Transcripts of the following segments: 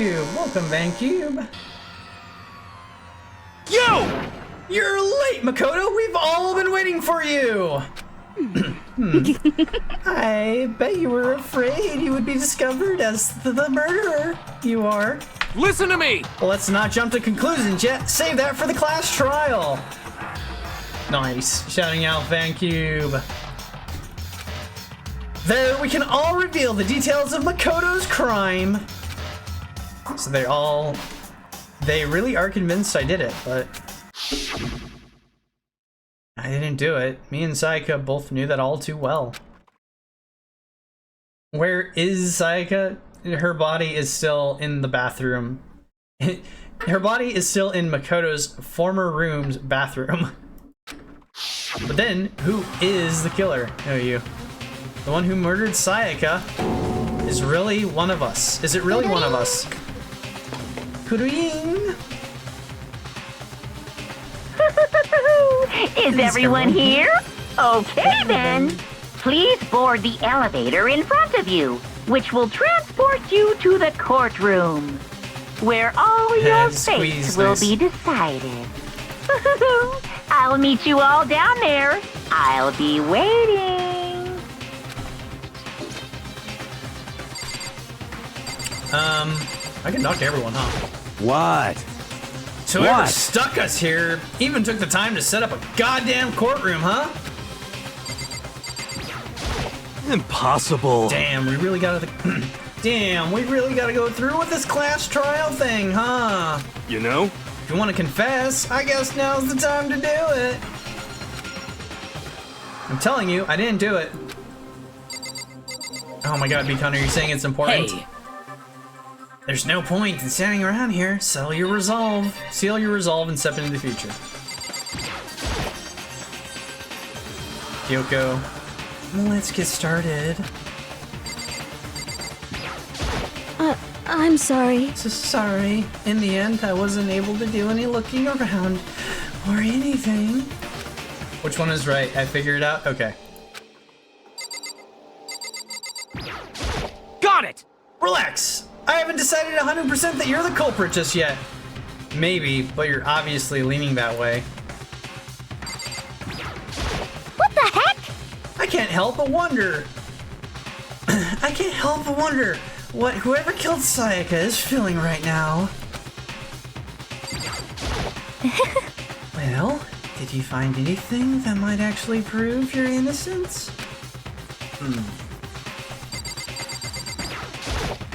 Welcome, VanCube. Yo! You're late, Makoto. We've all been waiting for you. I bet you were afraid you would be discovered as the murderer. You are. Listen to me! Let's not jump to conclusions yet. Save that for the class trial. Nice. Shouting out VanCube. There, we can all reveal the details of Makoto's crime. So they really are convinced I did it, but I didn't do it. Me and Sayaka both knew that all too well. Where is Sayaka? Her body is still in the bathroom. Her body is still in Makoto's former room's bathroom. But then, who is the killer? Oh, you. The one who murdered Sayaka is really one of us. Is it really one of us? Kuruing! Is everyone here? Okay then. Please board the elevator in front of you, which will transport you to the courtroom, where all your fates will be decided. I'll meet you all down there. I'll be waiting. I can talk to everyone, huh? What? So whoever stuck us here even took the time to set up a goddamn courtroom, huh? Impossible. Damn, we really gotta go through with this class trial thing, huh? You know? If you want to confess, I guess now's the time to do it. I'm telling you, I didn't do it. Oh my god, B-Connor, you're saying it's important? Hey. There's no point in standing around here. Seal your resolve, and step into the future. Kyoko, let's get started. I'm sorry. Sorry. In the end, I wasn't able to do any looking around or anything. Which one is right? I figured it out? Okay. Got it! Relax! I haven't decided 100% that you're the culprit just yet. Maybe, but you're obviously leaning that way. What the heck? I can't help but wonder. What whoever killed Sayaka is feeling right now. Well, did you find anything that might actually prove your innocence?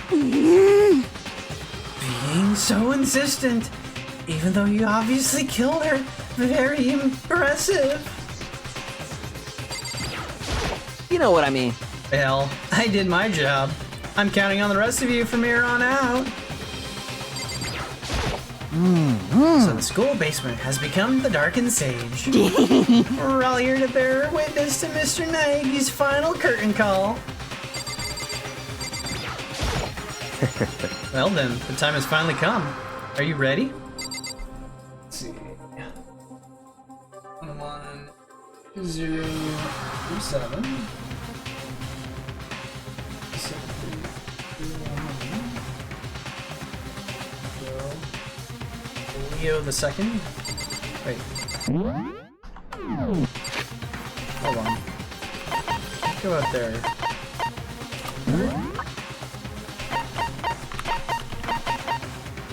Being so insistent, even though you obviously killed her. Very impressive. You know what I mean. Well, I did my job. I'm counting on the rest of you from here on out. So the school basement has become the darkened sage. We're all here to bear witness to Mr. Naegi's final curtain call. Well then, the time has finally come. Are you ready? Let's see. 1037. Leo the second. Wait. Hold on. Go out there.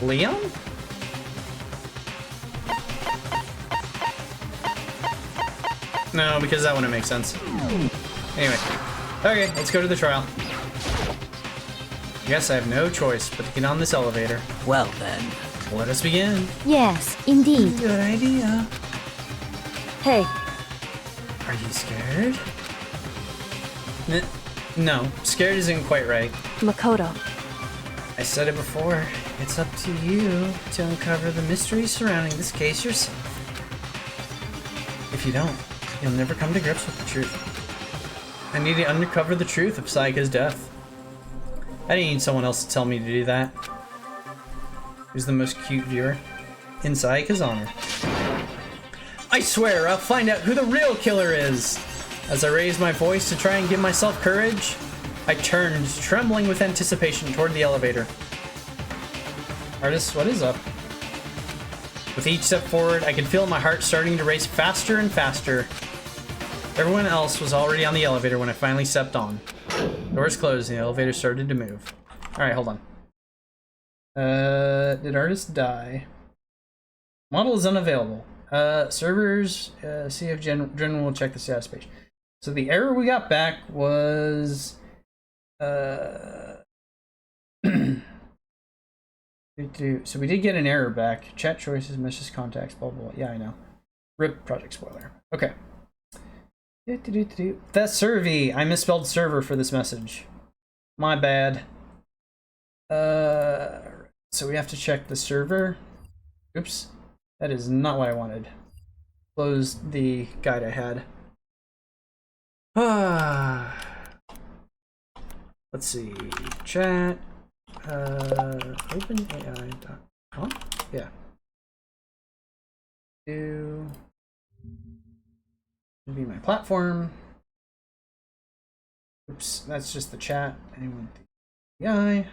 Leon? No, because that wouldn't make sense. Anyway. Okay, let's go to the trial. I guess I have no choice but to get on this elevator. Well then. Let us begin. Yes, indeed. Good idea. Hey, Are you scared? No, scared isn't quite right. Makoto. I said it before. It's up to you to uncover the mystery surrounding this case yourself. If you don't, you'll never come to grips with the truth. I need to uncover the truth of Sayaka's death. I didn't need someone else to tell me to do that. Who's the most cute viewer? In Sayaka's honor. I swear, I'll find out who the real killer is! As I raised my voice to try and give myself courage, I turned, trembling with anticipation, toward the elevator. Artist, what is up? With each step forward, I could feel my heart starting to race faster and faster. Everyone else was already on the elevator when I finally stepped on. Doors closed and the elevator started to move. Alright, hold on. Did artist die? Model is unavailable. Servers, see if General will check the status page. So the error we got back was... So we did get an error back. Chat choices, messages, contacts, blah, blah, blah. Yeah, I know. RIP project spoiler. Okay. That's Servy. I misspelled server for this message. My bad. So we have to check the server. Oops. That is not what I wanted. Close the guide I had. Let's see. Chat. OpenAI.com? Yeah. Do be my platform. Oops, that's just the chat. Anyone the AI.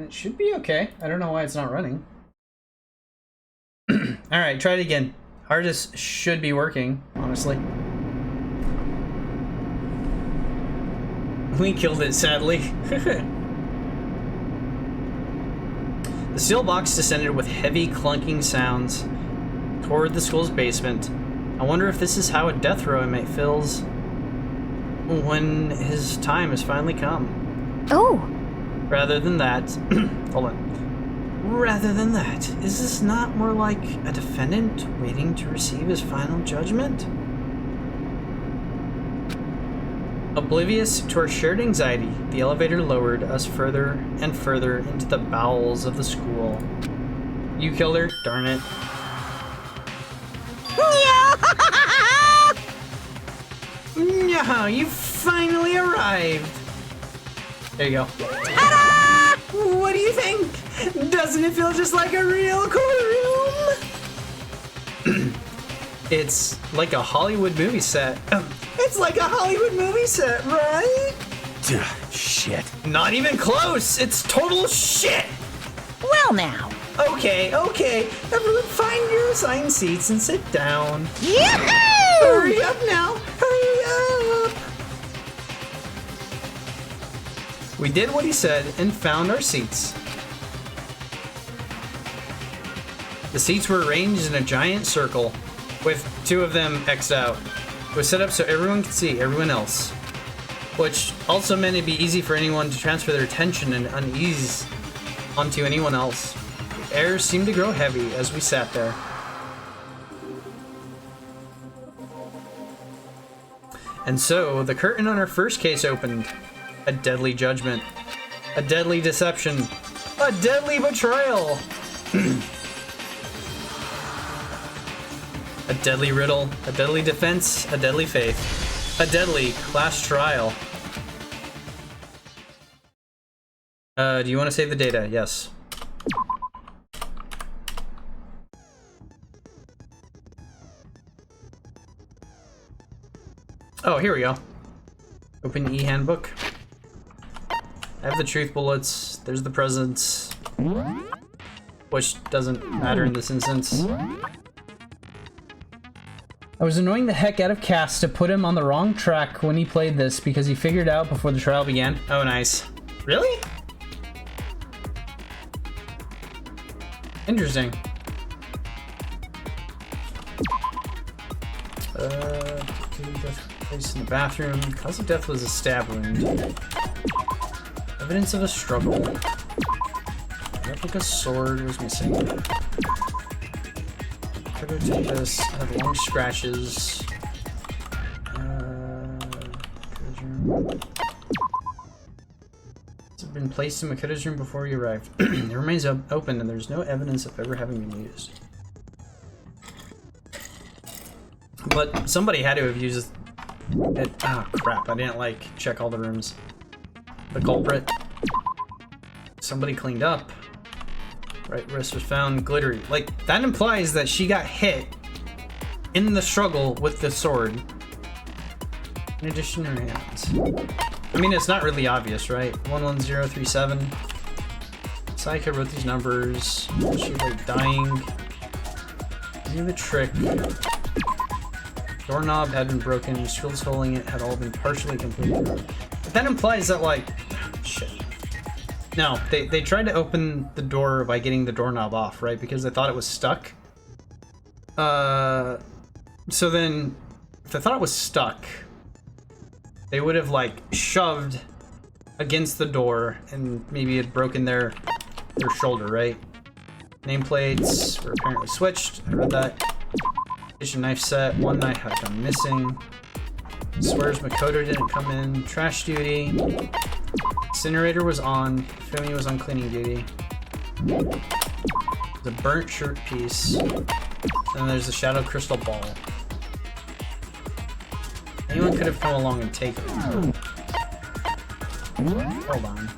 It should be okay. I don't know why it's not running. Alright, try it again. Artist should be working, honestly. We killed it, sadly. The steel box descended with heavy clunking sounds toward the school's basement. I wonder if this is how a death row inmate feels when his time has finally come. Oh! Rather than that, hold on. Rather than that, is this not more like a defendant waiting to receive his final judgment? Oblivious to our shared anxiety, the elevator lowered us further and further into the bowels of the school. You killed her? Darn it. Yeah, you finally arrived. There you go. Ta-da! What do you think? Doesn't it feel just like a real cool room? It's like a Hollywood movie set. It's like a Hollywood movie set, right? Shit. Not even close. It's total shit. Well now. Okay. Everyone find your assigned seats and sit down. Yahoo! Hurry up now. Hurry up. We did what he said and found our seats. The seats were arranged in a giant circle, with two of them X'd out. It was set up so everyone could see everyone else, which also meant it'd be easy for anyone to transfer their attention and unease onto anyone else. The air seemed to grow heavy as we sat there. And so, the curtain on our first case opened. A deadly judgment. A deadly deception. A deadly betrayal. A deadly riddle. A deadly defense. A deadly faith. A deadly class trial. Do you want to save the data? Yes. Oh, here we go. Open e-handbook. I have the truth bullets. There's the presents. Which doesn't matter in this instance. I was annoying the heck out of Cass to put him on the wrong track when he played this because he figured out before the trial began. Oh, nice. Really? Interesting. Placed in the bathroom. Cause of death was a stab wound. Evidence of a struggle. Replica sword was missing. Prototypus had long scratches. It's been placed in Makoto's room before he arrived. It remains open and there's no evidence of ever having been used. But somebody had to have used it. Oh crap, I didn't check all the rooms. The culprit. Somebody cleaned up. Right wrist was found glittery. Like, that implies that she got hit in the struggle with the sword. In addition to her hands. I mean, it's not really obvious, right? 11037. Sayaka wrote these numbers. She like dying. Knew the trick. Doorknob had been broken. Skills holding it had all been partially completed. But that implies that, like, shit. No, they tried to open the door by getting the doorknob off, right? Because they thought it was stuck. So then, if they thought it was stuck, they would have, like, shoved against the door and maybe had broken their shoulder, right? Nameplates were apparently switched. I read that. Kitchen knife set. One knife had gone missing. Swears Makoto didn't come in. Trash duty. Incinerator was on. Fumi was on cleaning duty. The burnt shirt piece. And there's the shadow crystal ball. Anyone could have come along and taken it. Hold on.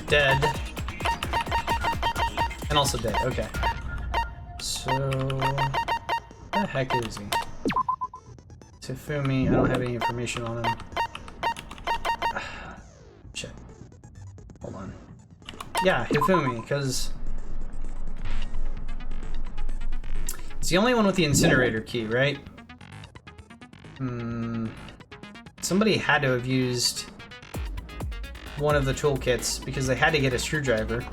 Dead. And also dead, okay. So... what the heck is he? Tifumi, I don't have any information on him. Shit. Hold on. Yeah, Hifumi, because... it's the only one with the incinerator key, right? Somebody had to have used one of the toolkits because they had to get a screwdriver.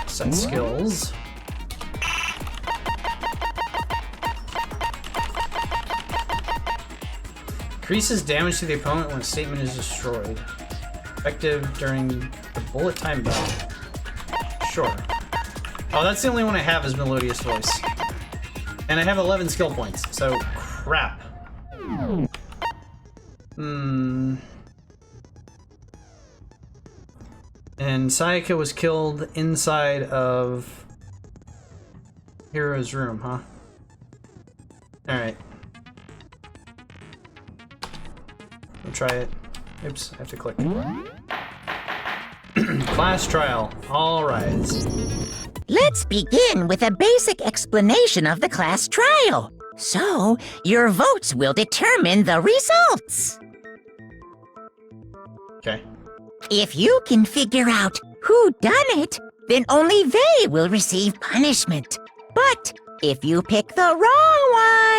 Set skills. Increases damage to the opponent when a statement is destroyed. Effective during the bullet time battle. Sure. Oh, that's the only one I have is Melodious Voice. And I have 11 skill points, so crap. And Sayaka was killed inside of Hiro's room, huh? Alright. We'll try it. Oops, I have to click. Class trial. All rise. Let's begin with a basic explanation of the class trial. So, your votes will determine the results. Okay. If you can figure out who done it, then only they will receive punishment. But if you pick the wrong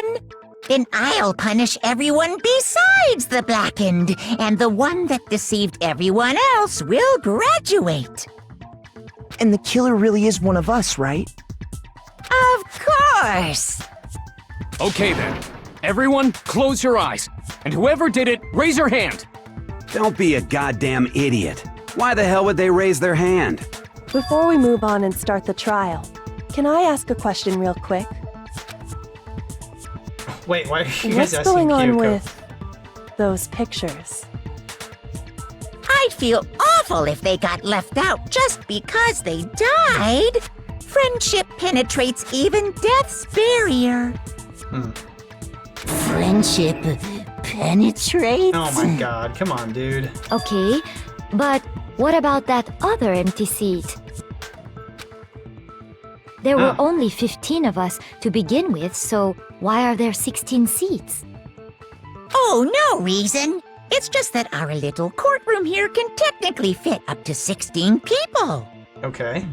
one, then I'll punish everyone besides the blackened, and the one that deceived everyone else will graduate. And the killer really is one of us, right? Of course! Okay then. Everyone, close your eyes. And whoever did it, raise your hand. Don't be a goddamn idiot. Why the hell would they raise their hand? Before we move on and start the trial, can I ask a question real quick? Wait, why are you guys What's asking going on Kyoko? with those pictures? I'd feel awful if they got left out just because they died. Friendship penetrates even death's barrier. Friendship penetrates? Oh my god, come on, dude. Okay, but what about that other empty seat? There were only 15 of us to begin with, so why are there 16 seats? Oh, no reason. It's just that our little courtroom here can technically fit up to 16 people. Okay.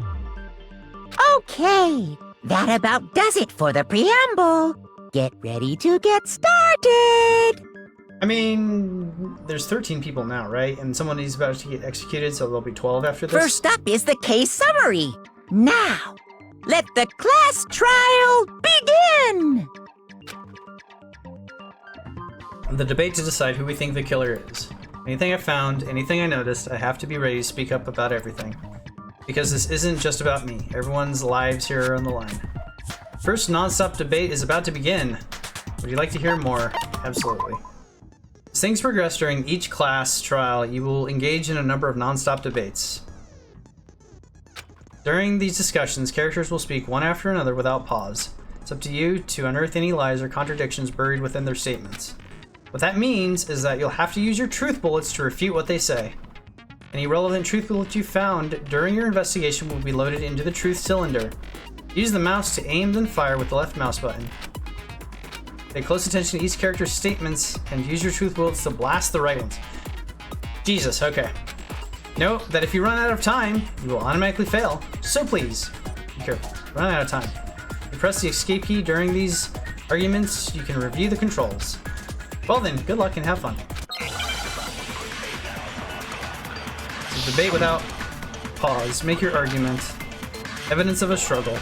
Okay, that about does it for the preamble. Get ready to get started. I mean, there's 13 people now, right? And someone is about to get executed, so there'll be 12 after this? First up is the case summary. Now, let the class trial begin! The debate to decide who we think the killer is. Anything I found, anything I noticed, I have to be ready to speak up about everything. Because this isn't just about me. Everyone's lives here are on the line. First non-stop debate is about to begin. Would you like to hear more? Absolutely. As things progress during each class trial, you will engage in a number of non-stop debates. During these discussions, characters will speak one after another without pause. It's up to you to unearth any lies or contradictions buried within their statements. What that means is that you'll have to use your truth bullets to refute what they say. Any relevant truth bullets you found during your investigation will be loaded into the truth cylinder. Use the mouse to aim then fire with the left mouse button. Pay close attention to each character's statements and use your truth bullets to blast the right ones. Jesus, okay. Note that if you run out of time, you will automatically fail, so please, be careful. Run out of time. If you press the escape key during these arguments, you can review the controls. Well then, good luck and have fun. So debate without pause. Make your argument. Evidence of a struggle.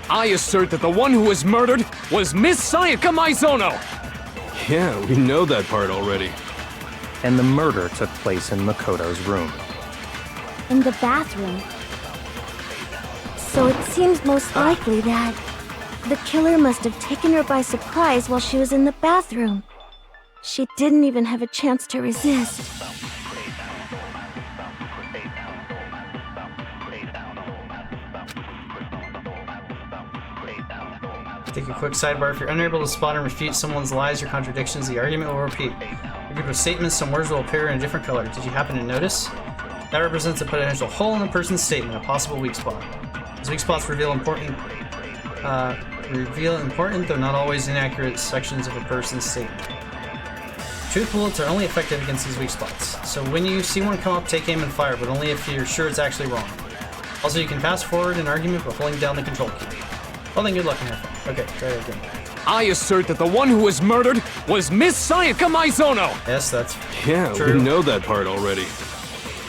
I assert that the one who was murdered was Miss Sayaka Maizono! Yeah, we know that part already. And the murder took place in Makoto's room. In the bathroom. So it seems most likely that the killer must have taken her by surprise while she was in the bathroom. She didn't even have a chance to resist. Take a quick sidebar. If you're unable to spot and refute someone's lies or contradictions, the argument will repeat. A group of statements, some words will appear in a different color. Did you happen to notice? That represents a potential hole in a person's statement, a possible weak spot. These weak spots reveal important though not always inaccurate sections of a person's statement. Truth bullets are only effective against these weak spots. So when you see one come up, take aim and fire, but only if you're sure it's actually wrong. Also, you can pass forward an argument by holding down the control key. Well then, good luck and have fun. Okay, try it again. I assert that the one who was murdered was Miss Sayaka Maizono! Yes, that's Yeah, true. we know that part already.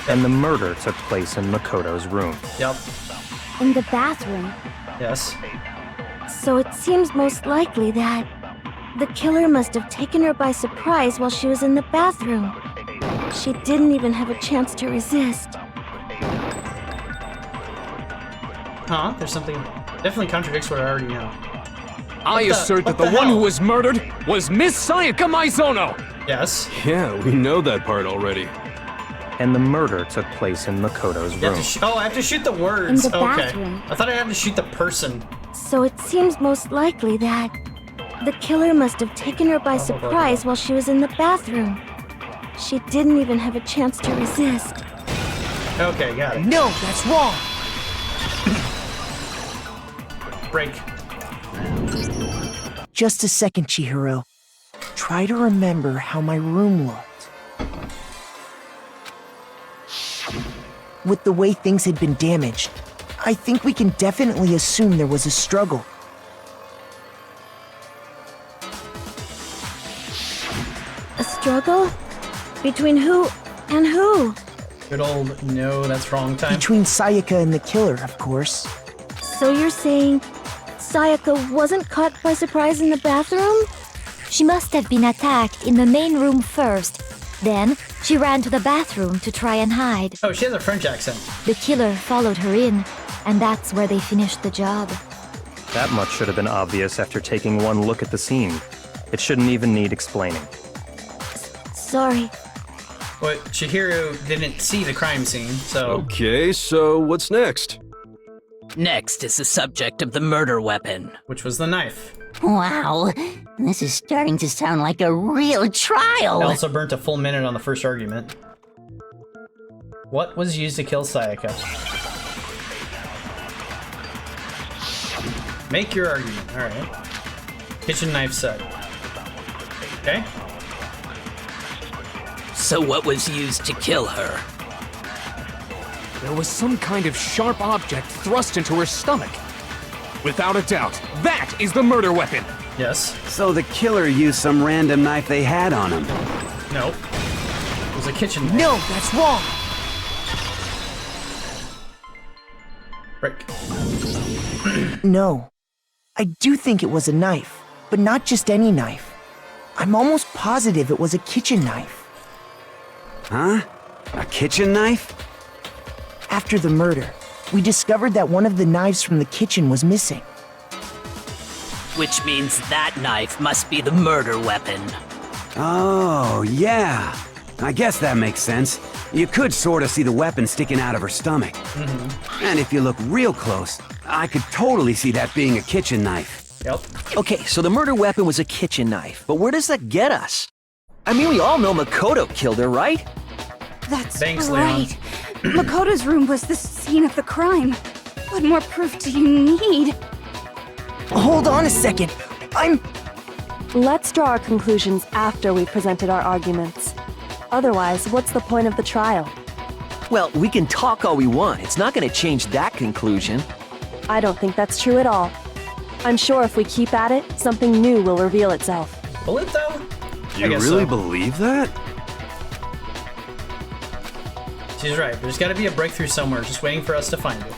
And the murder took place in Makoto's room. Yep. In the bathroom. Yes. So it seems most likely that the killer must have taken her by surprise while she was in the bathroom. She didn't even have a chance to resist. Huh? There's something definitely contradicts what I already know. I assert that the one who was murdered was Miss Sayaka Maizono! Yes. Yeah, we know that part already. And the murder took place in Makoto's You have room. to I have to shoot the words. In the Okay. bathroom. I thought I had to shoot the person. So it seems most likely that the killer must have taken her by surprise while she was in the bathroom. She didn't even have a chance to resist. Okay, got it. No, that's wrong. Break. Just a second, Chihiro. Try to remember how my room looked. With the way things had been damaged, I think we can definitely assume there was a struggle. A struggle? Between who and who? Good old no, that's wrong time. Between Sayaka and the killer, of course. So you're saying Sayaka wasn't caught by surprise in the bathroom? She must have been attacked in the main room first. Then, she ran to the bathroom to try and hide. Oh, she has a French accent. The killer followed her in, and that's where they finished the job. That much should have been obvious after taking one look at the scene. It shouldn't even need explaining. Sorry. But Chihiro didn't see the crime scene, so... Okay, so what's next? Next is the subject of the murder weapon. Which was the knife. Wow, this is starting to sound like a real I trial. also burnt a full minute on the first argument. What was used to kill Sayaka? Make your argument. Alright. Kitchen knife set. Okay. So what was used to kill her? There was some kind of sharp object thrust into her stomach. Without a doubt, that is the murder weapon! Yes. So the killer used some random knife they had on him. Nope. It was a kitchen knife. No, that's wrong. Break. No. I do think it was a knife, but not just any knife. I'm almost positive it was a kitchen knife. Huh? A kitchen knife? After the murder, we discovered that one of the knives from the kitchen was missing. Which means that knife must be the murder weapon. Oh, yeah. I guess that makes sense. You could sort of see the weapon sticking out of her stomach. And if you look real close, I could totally see that being a kitchen knife. Yep. Okay, so the murder weapon was a kitchen knife, but where does that get us? I mean, we all know Makoto killed her, right? That's Thanks, right. Makoto's room was the scene of the crime. What more proof do you need? Hold on a second. Let's draw our conclusions after we've presented our arguments. Otherwise, what's the point of the trial? Well, we can talk all we want. It's not going to change that conclusion. I don't think that's true at all. I'm sure if we keep at it, something new will reveal itself. Will it, though? You really believe that? She's right. There's got to be a breakthrough somewhere, just waiting for us to find it.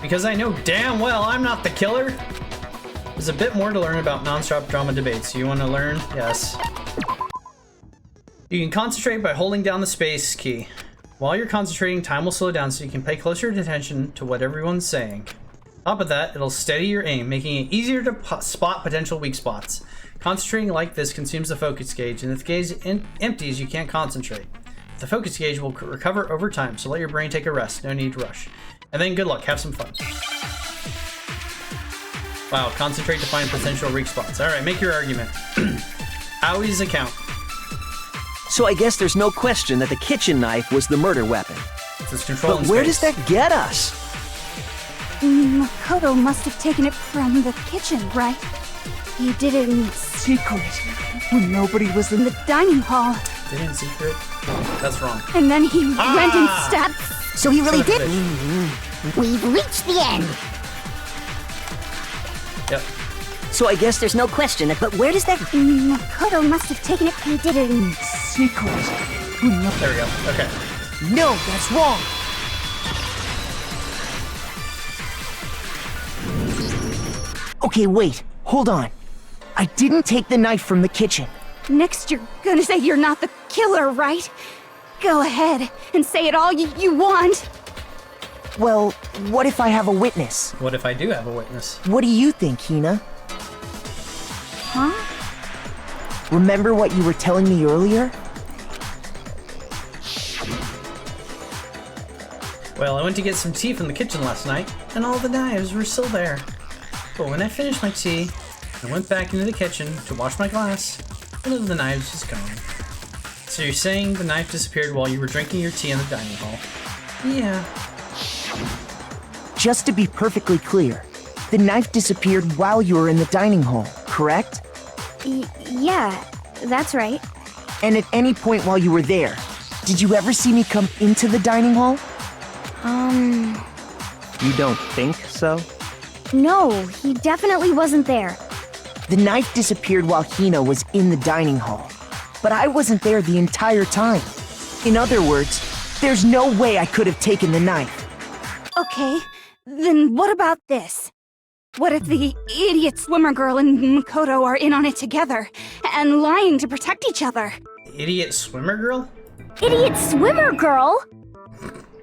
Because I know damn well I'm not the killer. There's a bit more to learn about non-stop drama debates. You want to learn? Yes. You can concentrate by holding down the space key. While you're concentrating, time will slow down so you can pay closer attention to what everyone's saying. On top of that, it'll steady your aim, making it easier to spot potential weak spots. Concentrating like this consumes the focus gauge, and if the gauge empties, you can't concentrate. The focus gauge will recover over time, so let your brain take a rest. No need to rush. And then good luck. Have some fun. Wow, concentrate to find potential weak spots. Alright, make your argument. Aoi's account. So I guess there's no question that the kitchen knife was the murder weapon. But where does that get us? Makoto must have taken it from the kitchen, right? He did it in secret when nobody was in the dining hall. Did it in secret? That's wrong. And then he went and stabbed. So he really did. We've reached the end. Yep. So I guess there's no question that, but where does that... Makoto must have taken it. He did it in secret. There we go. Okay. No, that's wrong. Okay, wait. Hold on. I didn't take the knife from the kitchen. Next, you're gonna say you're not the killer, right? Go ahead and say it all you want. Well, what if I have a witness? What if I do have a witness? What do you think, Hina? Huh? Remember what you were telling me earlier? Well, I went to get some tea from the kitchen last night, and all the knives were still there. But when I finished my tea, I went back into the kitchen to wash my glass, one of the knives was gone. So you're saying the knife disappeared while you were drinking your tea in the dining hall? Yeah. Just to be perfectly clear, the knife disappeared while you were in the dining hall, correct? Yeah, that's right. And at any point while you were there, did you ever see me come into the dining hall? You don't think so? No, he definitely wasn't there. The knife disappeared while Hina was in the dining hall, but I wasn't there the entire time. In other words, there's no way I could have taken the knife. Okay, then what about this? What if the idiot swimmer girl and Makoto are in on it together, and lying to protect each other? Idiot swimmer girl? Idiot swimmer girl?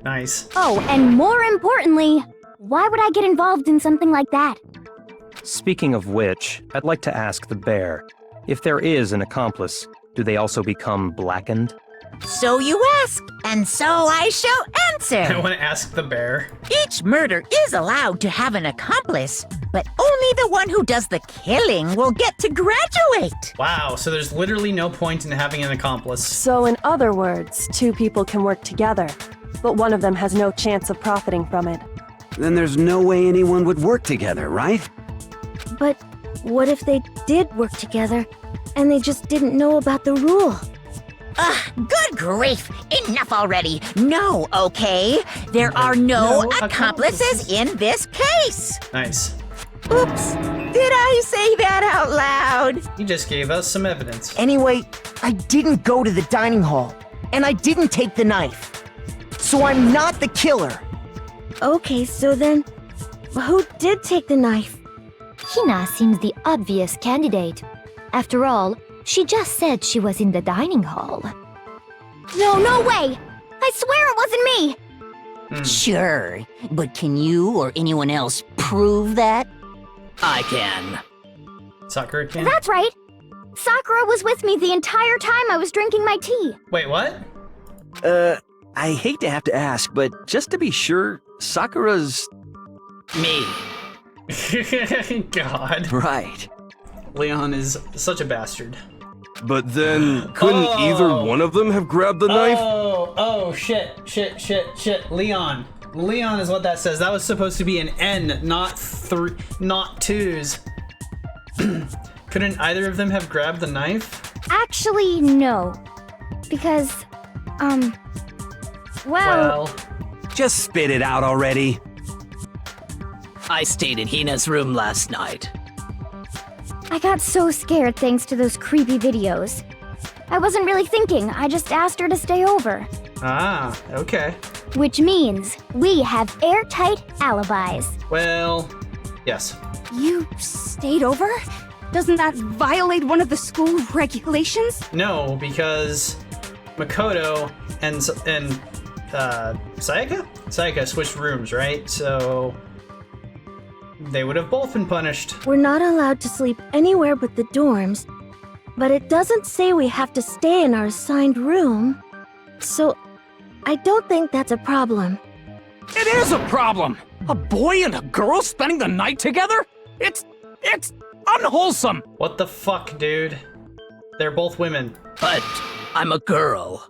Nice. Oh, and more importantly, why would I get involved in something like that? Speaking of which, I'd like to ask the bear, if there is an accomplice, do they also become blackened? So you ask, and so I shall answer. I want to ask the bear. Each murder is allowed to have an accomplice, but only the one who does the killing will get to graduate. Wow, so there's literally no point in having an accomplice. So in other words, two people can work together, but one of them has no chance of profiting from it. Then there's no way anyone would work together, right? But what if they did work together, and they just didn't know about the rule? Good grief! Enough already! No, okay? There are no accomplices in this case! Nice. Oops! Did I say that out loud? You just gave us some evidence. Anyway, I didn't go to the dining hall, and I didn't take the knife. So I'm not the killer. Okay, so then, who did take the knife? Hina seems the obvious candidate. After all, she just said she was in the dining hall. No way! I swear it wasn't me! Sure, but can you or anyone else prove that? I can. Sakura can? That's right! Sakura was with me the entire time I was drinking my tea. Wait, what? I hate to have to ask, but just to be sure, Sakura's... Me. God. Right. Leon is such a bastard. But then, couldn't either one of them have grabbed the knife? Oh, shit. Leon. Leon is what that says. That was supposed to be an N, not twos. Couldn't either of them have grabbed the knife? Actually, no. Because, well... Just spit it out already. I stayed in Hina's room last night. I got so scared thanks to those creepy videos. I wasn't really thinking, I just asked her to stay over. Ah, okay. Which means we have airtight alibis. Well, yes. You stayed over? Doesn't that violate one of the school regulations? No, because Makoto and Sayaka switched rooms, right? So they would have both been punished. We're not allowed to sleep anywhere but the dorms, but it doesn't say we have to stay in our assigned room. So I don't think that's a problem. It is a problem! A boy and a girl spending the night together? It's unwholesome! What the fuck, dude? They're both women. But I'm a girl.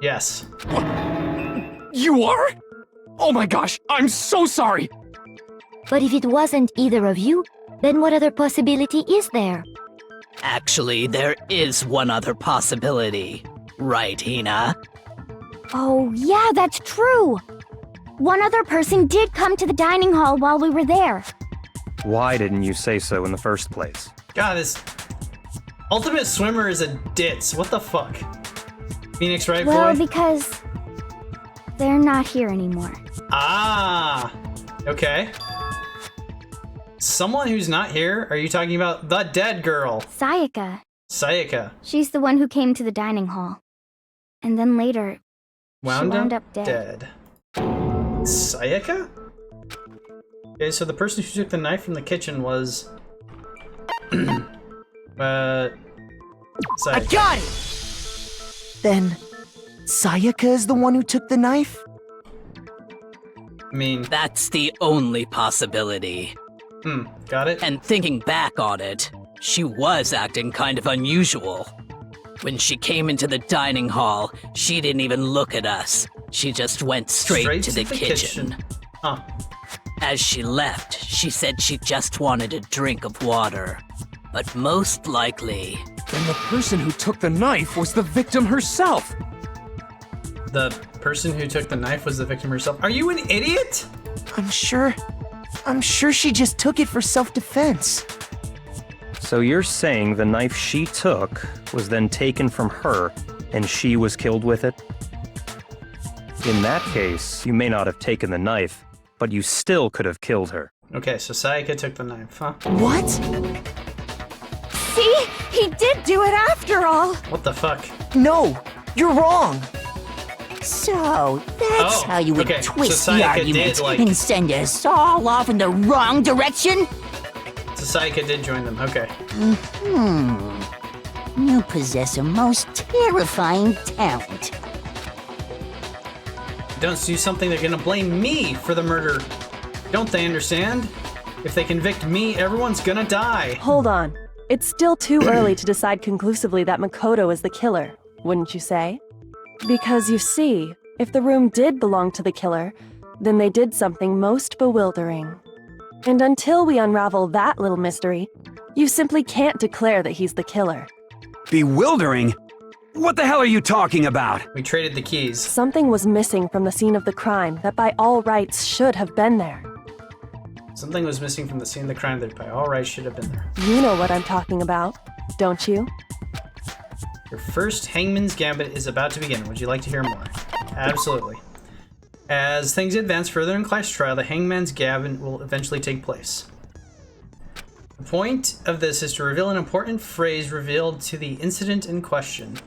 Yes. You are? Oh my gosh, I'm so sorry! But if it wasn't either of you, then what other possibility is there? Actually, there is one other possibility. Right, Hina? Oh, yeah, that's true. One other person did come to the dining hall while we were there. Why didn't you say so in the first place? God, this Ultimate Swimmer is a ditz. What the fuck? Phoenix, right, Well, boy? because they're not here anymore. Ah, okay. Someone who's not here? Are you talking about the dead girl? Sayaka. Sayaka. She's the one who came to the dining hall. And then later, she wound up dead. Sayaka? Okay, so the person who took the knife from the kitchen was... Sayaka. I got it! Then, Sayaka is the one who took the knife? I mean... That's the only possibility. Got it? And thinking back on it, she was acting kind of unusual. When she came into the dining hall, she didn't even look at us. She just went straight to the kitchen. Huh. As she left, she said she just wanted a drink of water. But most likely... Then the person who took the knife was the victim herself! The person who took the knife was the victim herself? Are you an idiot? I'm sure she just took it for self-defense. So you're saying the knife she took was then taken from her, and she was killed with it? In that case, you may not have taken the knife, but you still could have killed her. Okay, so Sayaka took the knife, huh? What? See? He did do it after all! What the fuck? No, you're wrong! So, that's how you would okay, twist so the Sayaka argument did, like- and send us all off in the wrong direction? So Sayaka did join them, okay. You possess a most terrifying talent. Don't do something, they're gonna blame me for the murder. Don't they understand? If they convict me, everyone's gonna die. Hold on. It's still too early to decide conclusively that Makoto is the killer, wouldn't you say? Because you see, if the room did belong to the killer, then they did something most bewildering. And until we unravel that little mystery, you simply can't declare that he's the killer. Bewildering? What the hell are you talking about? We traded the keys. Something was missing from the scene of the crime that by all rights should have been there. Something was missing from the scene of the crime that by all rights should have been there. You know what I'm talking about, don't you? Your first Hangman's Gambit is about to begin. Would you like to hear more? Absolutely. As things advance further in Clash Trial, the Hangman's Gambit will eventually take place. The point of this is to reveal an important phrase revealed to the incident in question.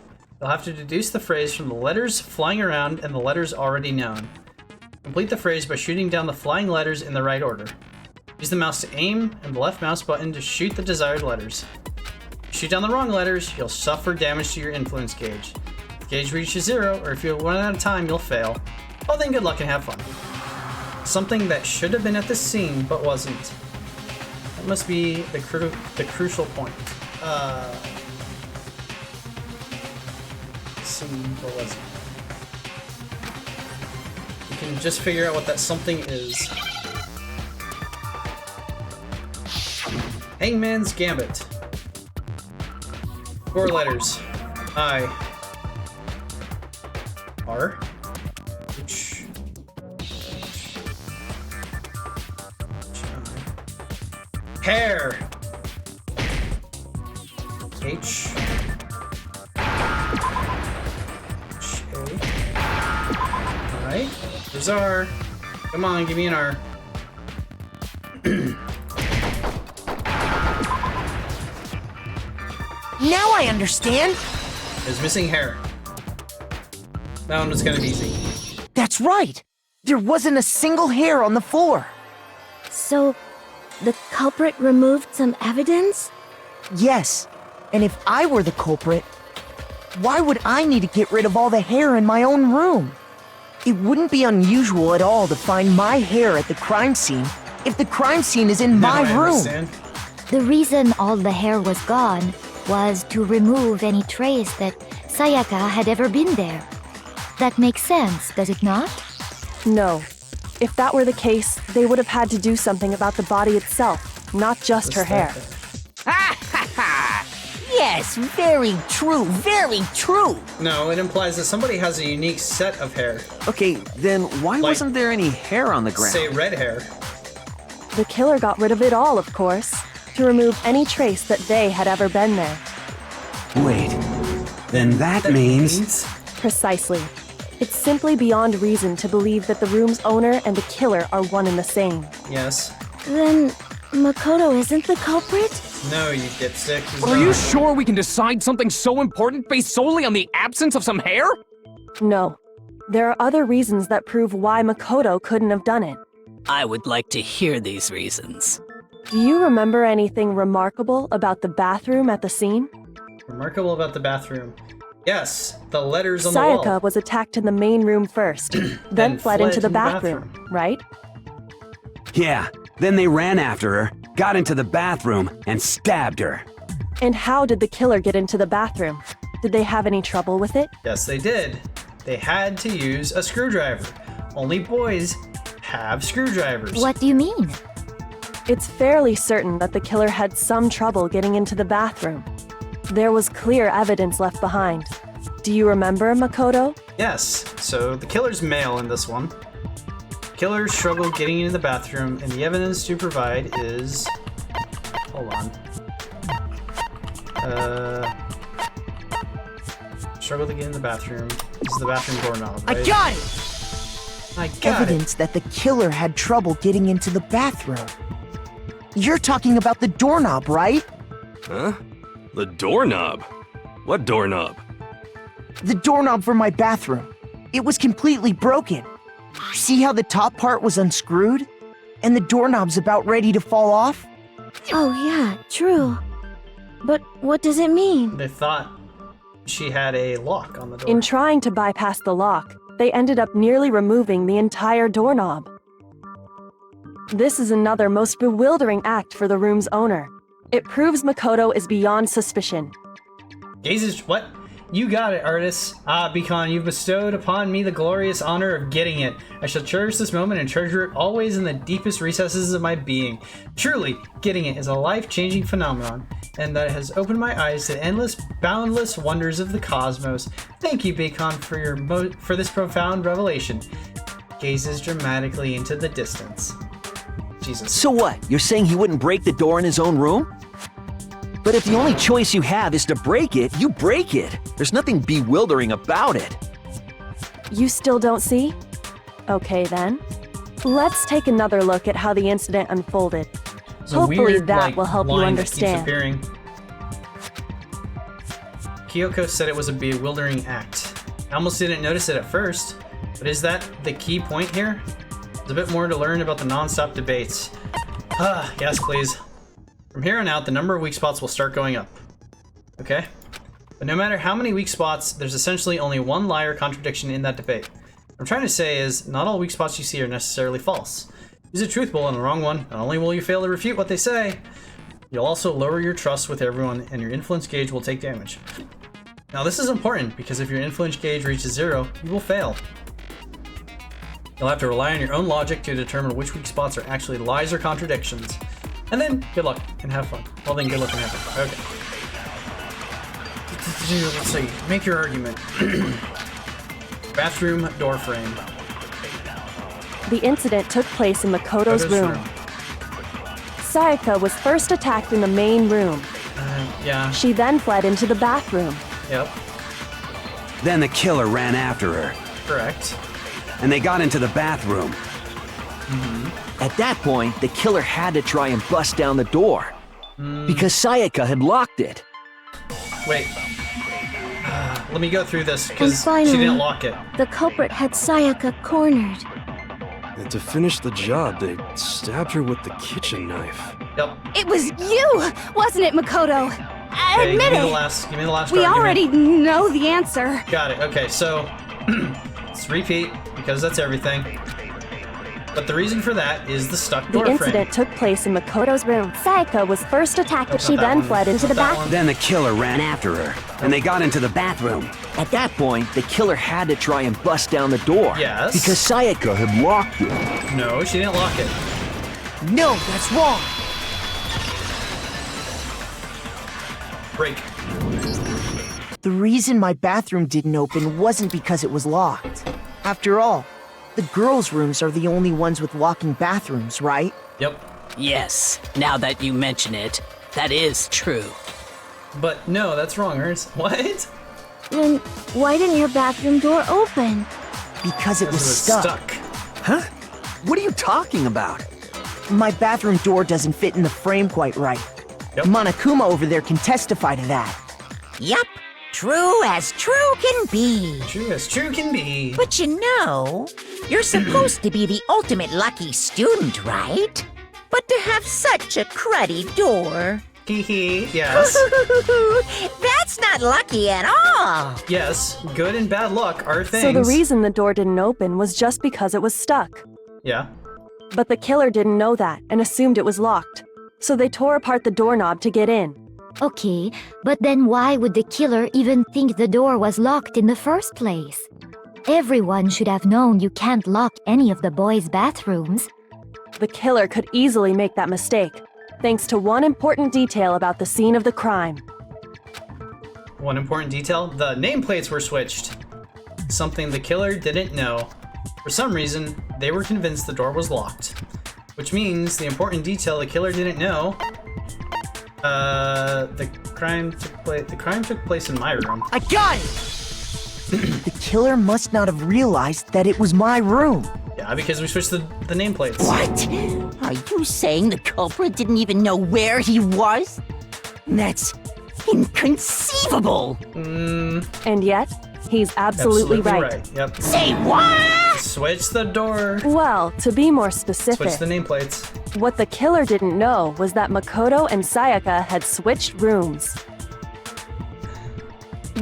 You'll have to deduce the phrase from the letters flying around and the letters already known. Complete the phrase by shooting down the flying letters in the right order. Use the mouse to aim and the left mouse button to shoot the desired letters. If you shoot down the wrong letters, you'll suffer damage to your influence gauge. If the gauge reaches 0, or if you run out of time, you'll fail. Well then, good luck and have fun. something that should have been at the scene but wasn't. That must be the crucial point. Scene but wasn't. You can just figure out what that something is. Hangman's Gambit. 4 letters. I. R. H. Hair. H. Alright. There's R. Come on, give me an R. Now I understand. There's missing hair. That one was kind of easy. That's right. There wasn't a single hair on the floor. So, the culprit removed some evidence? Yes. And if I were the culprit, why would I need to get rid of all the hair in my own room? It wouldn't be unusual at all to find my hair at the crime scene if the crime scene is in my room. The reason all the hair was gone was to remove any trace that Sayaka had ever been there. That makes sense, does it not? No. If that were the case, they would have had to do something about the body itself, not just her hair. Ha ha ha! Yes, very true, very true! No, it implies that somebody has a unique set of hair. Okay, then why Like, wasn't there any hair on the ground? Say red hair. The killer got rid of it all, of course, to remove any trace that they had ever been there. Wait, then that means... Precisely. It's simply beyond reason to believe that the room's owner and the killer are one and the same. Yes. Then, Makoto isn't the culprit? No, you dipstick. He's Are you not. sure we can decide something so important based solely on the absence of some hair? No. There are other reasons that prove why Makoto couldn't have done it. I would like to hear these reasons. Do you remember anything remarkable about the bathroom at the scene? Remarkable about the bathroom. Yes, the letters on the wall. Sayaka was attacked in the main room first, then fled into the bathroom, right? Yeah, then they ran after her, got into the bathroom, and stabbed her. And how did the killer get into the bathroom? Did they have any trouble with it? Yes, they did. They had to use a screwdriver. Only boys have screwdrivers. What do you mean? It's fairly certain that the killer had some trouble getting into the bathroom. There was clear evidence left behind. Do you remember, Makoto? Yes, so the killer's male in this one. Killer struggled getting into the bathroom, and the evidence to provide is... Hold on. Struggled to get in the bathroom. This is the bathroom doorknob, right? I got it! I got Evidence that the killer had trouble getting into the bathroom. You're talking about the doorknob, right? Huh? The doorknob? What doorknob? The doorknob for my bathroom. It was completely broken. See how the top part was unscrewed? And the doorknob's about ready to fall off? Oh yeah, true. But what does it mean? They thought she had a lock on the door. In trying to bypass the lock, they ended up nearly removing the entire doorknob. This is another most bewildering act for the room's owner. It proves Makoto is beyond suspicion. Jesus, what? You got it, artist. Ah, Beacon, you've bestowed upon me the glorious honor of getting it. I shall cherish this moment and treasure it always in the deepest recesses of my being. Truly, getting it is a life-changing phenomenon, and that has opened my eyes to the endless, boundless wonders of the cosmos. Thank you, Beacon, for this profound revelation. Gazes dramatically into the distance. Jesus. So what? You're saying he wouldn't break the door in his own room? But if the only choice you have is to break it, you break it. There's nothing bewildering about it. You still don't see? Okay then. Let's take another look at how the incident unfolded. There's a Hopefully weird, that like, will help you line that keeps understand. appearing. Kyoko said it was a bewildering act. I almost didn't notice it at first, but is that the key point here? There's a bit more to learn about the non-stop debates. Ah, yes please. From here on out, the number of weak spots will start going up. Okay? But no matter how many weak spots, there's essentially only one lie or contradiction in that debate. I'm trying to say is, not all weak spots you see are necessarily false. Use a truth bullet on the wrong one. Not only will you fail to refute what they say, you'll also lower your trust with everyone and your influence gauge will take damage. Now this is important because if your influence gauge reaches 0, you will fail. You'll have to rely on your own logic to determine which weak spots are actually lies or contradictions. And then, good luck and have fun. Well then, good luck and have fun. Okay. Let's see. Make your argument. Bathroom door frame. The incident took place in Makoto's room. Sayaka was first attacked in the main room. Yeah. She then fled into the bathroom. Yep. Then the killer ran after her. Correct. And they got into the bathroom. At that point, the killer had to try and bust down the door. Because Sayaka had locked it. Wait. Let me go through this, because she finally, didn't lock it. The culprit had Sayaka cornered. And to finish the job, they stabbed her with the kitchen knife. Yep. It was you, wasn't it, Makoto? Okay, Admit give me it. the last We argument. already know the answer. Got it. Okay, so let's repeat, because that's everything. But the reason for that is the stuck door The frame. incident took place in Makoto's room. Sayaka was first attacked. She then fled into the bathroom. Then the killer ran after her, and they got into the bathroom. At that point, the killer had to try and bust down the door. Yes. Because Sayaka had locked it. No, she didn't lock it. No, that's wrong. Break. The reason my bathroom didn't open wasn't because it was locked. After all, the girls' rooms are the only ones with locking bathrooms, right? Yep. Yes, now that you mention it, that is true. But no, that's wrong, hers. What? Then why didn't your bathroom door open? Because it was stuck. Huh? What are you talking about? My bathroom door doesn't fit in the frame quite right. Yep. Monokuma over there can testify to that. Yup, true as true can be. True as true can be. But you know, you're supposed to be the ultimate lucky student, right? But to have such a cruddy door. Hee yes. That's not lucky at all. Yes, good and bad luck are things. So the reason the door didn't open was just because it was stuck. Yeah. But the killer didn't know that and assumed it was locked. So they tore apart the doorknob to get in. Okay, but then why would the killer even think the door was locked in the first place? Everyone should have known you can't lock any of the boys' bathrooms. The killer could easily make that mistake, thanks to one important detail about the scene of the crime. One important detail, the nameplates were switched. Something the killer didn't know. For some reason, they were convinced the door was locked. Which means the important detail the killer didn't know. The crime took place in my room. I got it! The killer must not have realized that it was my room. Yeah, because we switched the nameplates. What? Are you saying the culprit didn't even know where he was? That's inconceivable. And yet, he's absolutely right. Yep. Say what? Switch the door. Well, to be more specific, Switch the nameplates. what the killer didn't know was that Makoto and Sayaka had switched rooms.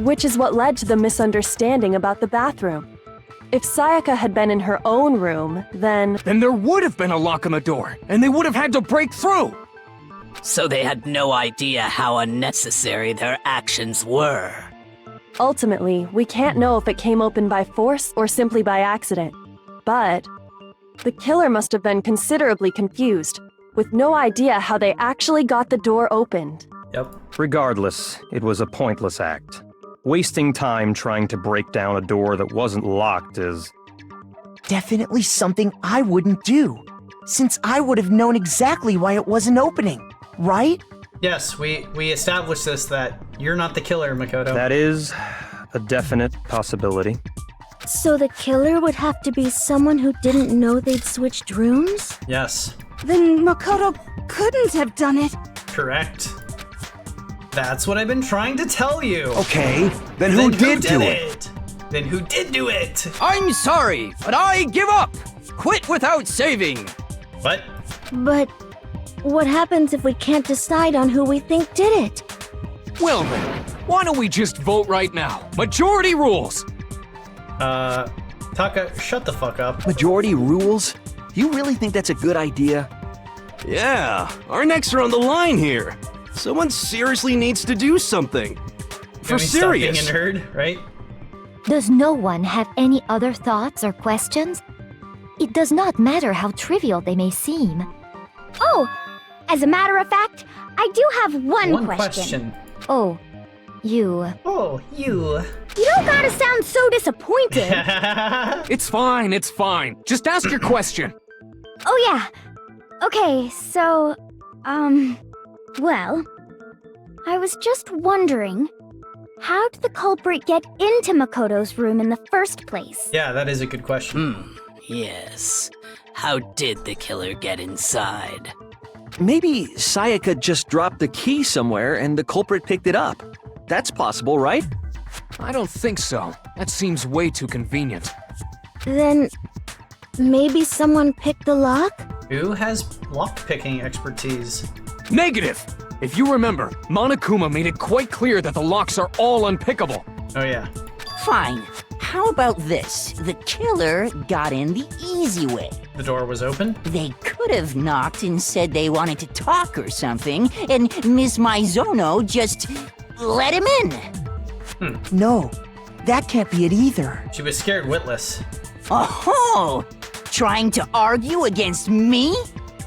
Which is what led to the misunderstanding about the bathroom. If Sayaka had been in her own room, then there would have been a lock on the door, and they would have had to break through. So they had no idea how unnecessary their actions were. ultimately, we can't know if it came open by force or simply by accident. But the killer must have been considerably confused, with no idea how they actually got the door opened. Yep. Regardless, it was a pointless act. Wasting time trying to break down a door that wasn't locked is... definitely something I wouldn't do, since I would have known exactly why it wasn't opening, right? Yes, we established this, that you're not the killer, Makoto. That is a definite possibility. So the killer would have to be someone who didn't know they'd switched rooms? Yes. Then Makoto couldn't have done it. Correct. That's what I've been trying to tell you. Okay, then who did do it? Then who did do it? I'm sorry, but I give up. Quit without saving. What? But what happens if we can't decide on who we think did it? Well then, why don't we just vote right now? Majority rules! Taka, shut the fuck up. Majority rules? Do you really think that's a good idea? Yeah, our necks are on the line here. Someone seriously needs to do something. For Stop being a serious. nerd, right? Does no one have any other thoughts or questions? It does not matter how trivial they may seem. Oh, as a matter of fact, I do have one question. Oh, you. Oh, you. You don't gotta sound so disappointed. It's fine, it's fine. Just ask your question. Oh yeah. Okay, so, well, I was just wondering, how did the culprit get into Makoto's room in the first place? Yeah, that is a good question. Yes. How did the killer get inside? Maybe Sayaka just dropped the key somewhere and the culprit picked it up. That's possible, right? I don't think so. That seems way too convenient. Then, maybe someone picked the lock? Who has lockpicking expertise? Negative! If you remember, Monokuma made it quite clear that the locks are all unpickable. Oh yeah. Fine. How about this? The killer got in the easy way. The door was open? They could have knocked and said they wanted to talk or something, and Miss Maizono just let him in. No, that can't be it either. She was scared witless. Oh, trying to argue against me?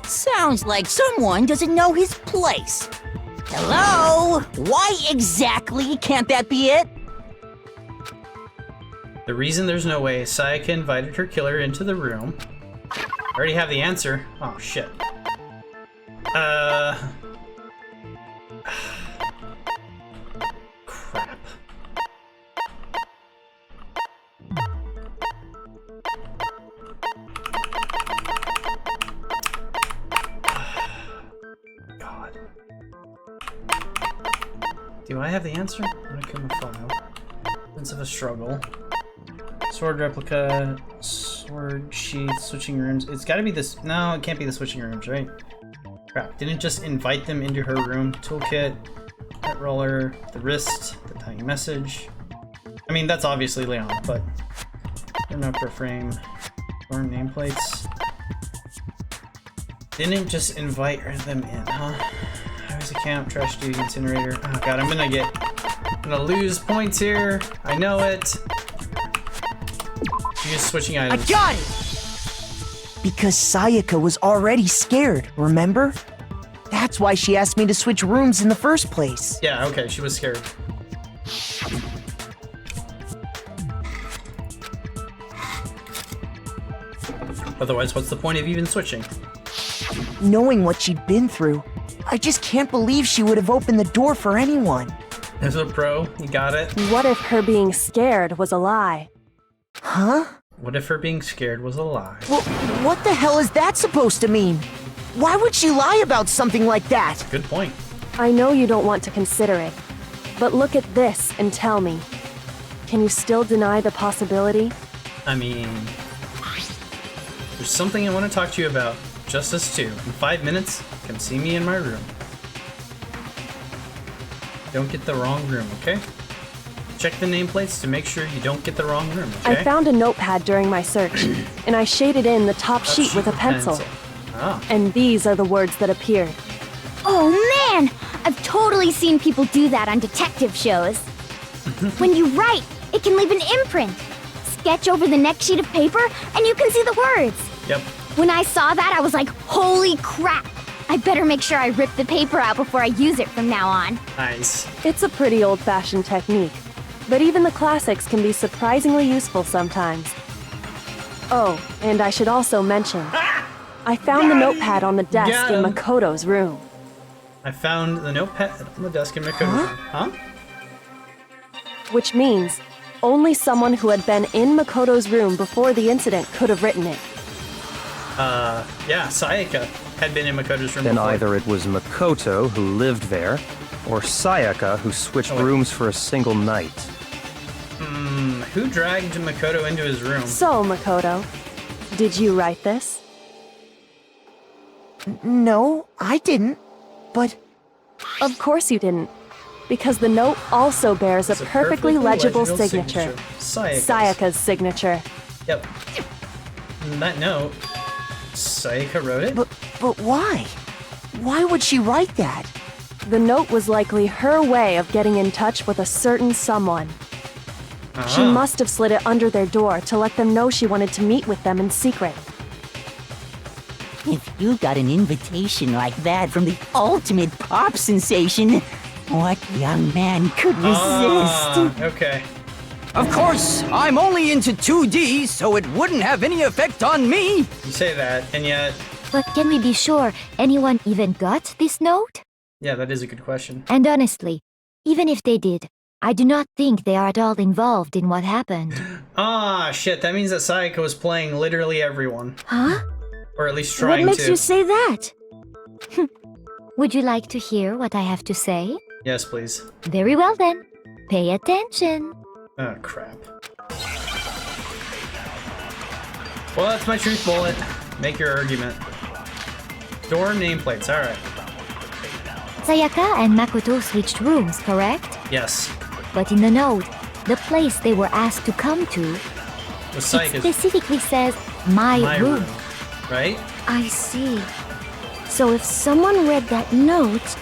Sounds like someone doesn't know his place. Hello? Why exactly can't that be it? The reason there's no way Sayaka invited her killer into the room. I already have the answer. Oh, shit. Crap. God. Do I have the answer? Monokuma file. Sense of a struggle. Sword replica, sword sheath, switching rooms. It's gotta be this. No, it can't be the switching rooms, right? Crap. Didn't just invite them into her room. Toolkit, pet roller, the wrist, the tiny message. I mean, that's obviously Leon, but. Upper frame, or nameplates. Didn't just invite them in, huh? There's a camp, trash duty, incinerator. Oh god, I'm gonna lose points here. I know it. She's just switching items. I got it! Because Sayaka was already scared, remember? That's why she asked me to switch rooms in the first place. Yeah, okay, she was scared. Otherwise, what's the point of even switching? Knowing what she'd been through, I just can't believe she would have opened the door for anyone. As a pro, you got it. What if her being scared was a lie? Huh? What if her being scared was a lie? Well, what the hell is that supposed to mean? Why would she lie about something like that? Good point. I know you don't want to consider it, but look at this and tell me. Can you still deny the possibility? I mean, there's something I want to talk to you about. Just us two. In 5 minutes, you can see me in my room. Don't get the wrong room, okay? Check the nameplates to make sure you don't get the wrong room, okay? I found a notepad during my search, and I shaded in the top sheet with a pencil. Oh. And these are the words that appeared. Oh man! I've totally seen people do that on detective shows. When you write, it can leave an imprint. Sketch over the next sheet of paper, and you can see the words. Yep. When I saw that, I was like, holy crap! I better make sure I rip the paper out before I use it from now on. Nice. It's a pretty old-fashioned technique, but even the classics can be surprisingly useful sometimes. Oh, and I should also mention, I found the notepad on the desk in Makoto's room. I found the notepad on the desk in Makoto's room. Huh? Which means, only someone who had been in Makoto's room before the incident could have written it. Yeah, Sayaka had been in Makoto's room Then before. either it was Makoto who lived there, or Sayaka who switched rooms for a single night. Who dragged Makoto into his room? So, Makoto, did you write this? No, I didn't. But... Of course you didn't. Because the note also bears a perfectly legible signature. Sayaka's. Sayaka's signature. Yep. And that note, Sayaka wrote it? But why? Why would she write that? The note was likely her way of getting in touch with a certain someone. She must have slid it under their door to let them know she wanted to meet with them in secret. If you got an invitation like that from the ultimate pop sensation, what young man could resist? Okay. Of course, I'm only into 2D, so it wouldn't have any effect on me. You say that, and yet... But can we be sure anyone even got this note? Yeah, that is a good question. And honestly, even if they did, I do not think they are at all involved in what happened. Ah, shit, that means that Sayaka was playing literally everyone. Huh? Or at least trying to. What makes you say that? Would you like to hear what I have to say? Yes, please. Very well then. Pay attention. Oh, crap. Well, that's my truth bullet. Make your argument. Door nameplates, alright. Sayaka and Makoto switched rooms, correct? Yes. But in the note, the place they were asked to come to, it specifically says, my room. Right? I see. So if someone read that note,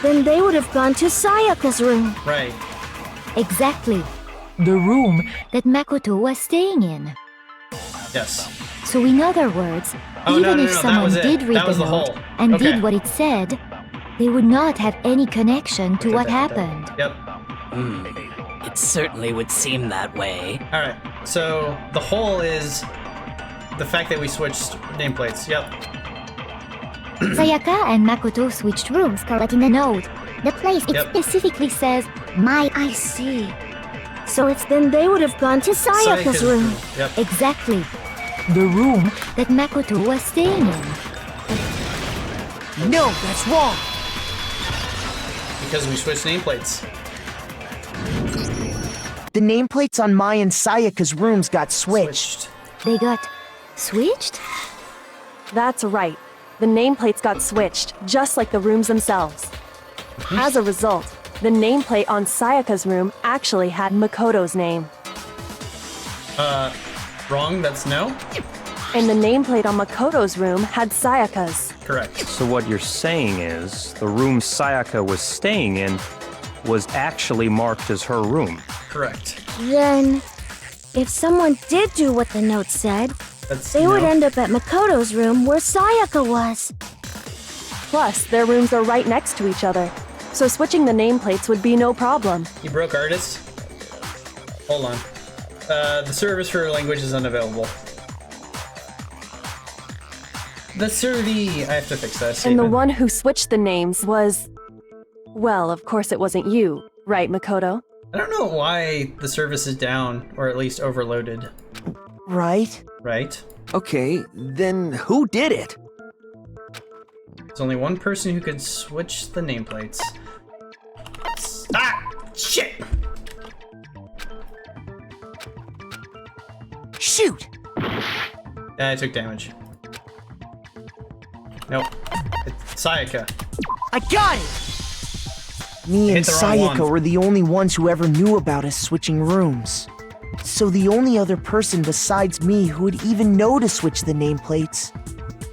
then they would have gone to Sayaka's room. Right. Exactly. The room that Makoto was staying in. Yes. So in other words, even if someone did read the note and did what it said, they would not have any connection to what happened. Yep. It certainly would seem that way. Alright, so the whole is the fact that we switched nameplates. Yep. Sayaka and Makoto switched rooms, but in the note, the place it specifically says, my... I see. So it's then they would have gone to Sayaka's room. Yep. Exactly. The room that Makoto was staying in. No, that's wrong. Because we switched nameplates. The nameplates on Mai and Sayaka's rooms got switched. They got switched? That's right. The nameplates got switched, just like the rooms themselves. As a result, the nameplate on Sayaka's room actually had Makoto's name. Wrong, that's no? And the nameplate on Makoto's room had Sayaka's. Correct. So what you're saying is, the room Sayaka was staying in was actually marked as her room. Correct. Then, if someone did do what the note said, they would end up at Makoto's room where Sayaka was. Plus, their rooms are right next to each other, so switching the nameplates would be no problem. You broke artists? Hold on. The service for language is unavailable. I have to fix that statement. And the one who switched the names was... Well, of course it wasn't you, right, Makoto? I don't know why the service is down, or at least overloaded. Right? Right? Okay, then who did it? There's only one person who could switch the nameplates. Ah! Shit! Shoot! Yeah, I took damage. Nope. It's Sayaka. I got it! Me and Sayaka were the only ones who ever knew about us switching rooms. So the only other person besides me who would even know to switch the nameplates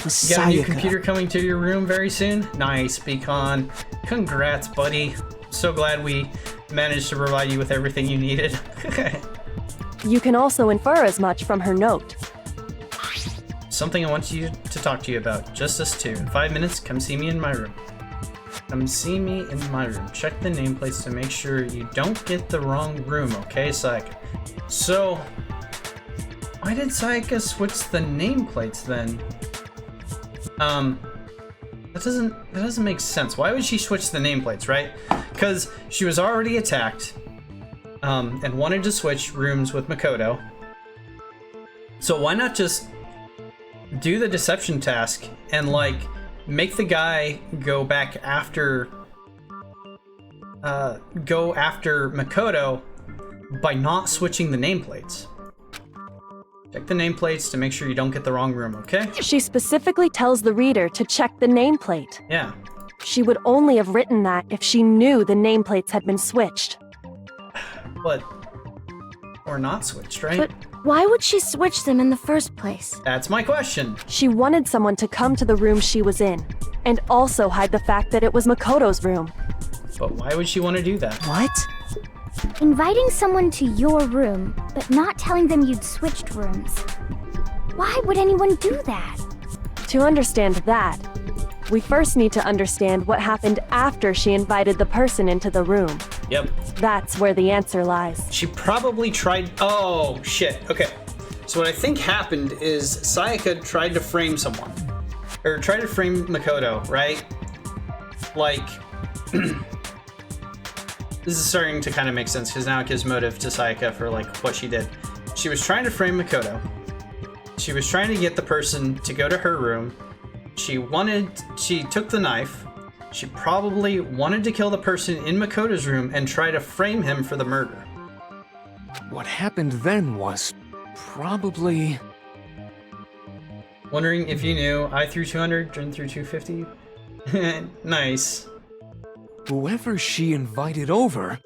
was Sayaka. You got a new computer coming to your room very soon? Nice, Beacon. Congrats, buddy. So glad we managed to provide you with everything you needed. You can also infer as much from her note. Something I want to talk to you about. Just us two. In 5 minutes, come see me in my room. Come see me in my room. Check the nameplates to make sure you don't get the wrong room, okay, Sayaka? So, why did Sayaka switch the nameplates then? That doesn't make sense. Why would she switch the nameplates, right? Because she was already attacked, and wanted to switch rooms with Makoto. So why not just do the deception task and, like, make the guy go back after Makoto by not switching the nameplates. Check the nameplates to make sure you don't get the wrong room, okay? She specifically tells the reader to check the nameplate. Yeah. She would only have written that if she knew the nameplates had been switched. But or not switched, right? But why would she switch them in the first place? That's my question. She wanted someone to come to the room she was in, and also hide the fact that it was Makoto's room. But why would she want to do that? What? Inviting someone to your room, but not telling them you'd switched rooms. Why would anyone do that? To understand that, we first need to understand what happened after she invited the person into the room. Yep. That's where the answer lies. She probably tried... Oh, shit. Okay. So what I think happened is Sayaka tried to frame someone. Or tried to frame Makoto, right? Like... This is starting to kind of make sense, because now it gives motive to Sayaka for, like, what she did. She was trying to frame Makoto. She was trying to get the person to go to her room. She took the knife. She probably wanted to kill the person in Makoto's room and try to frame him for the murder. What happened then was probably... Wondering if you knew I threw 200, Jin threw 250? Nice. Whoever she invited over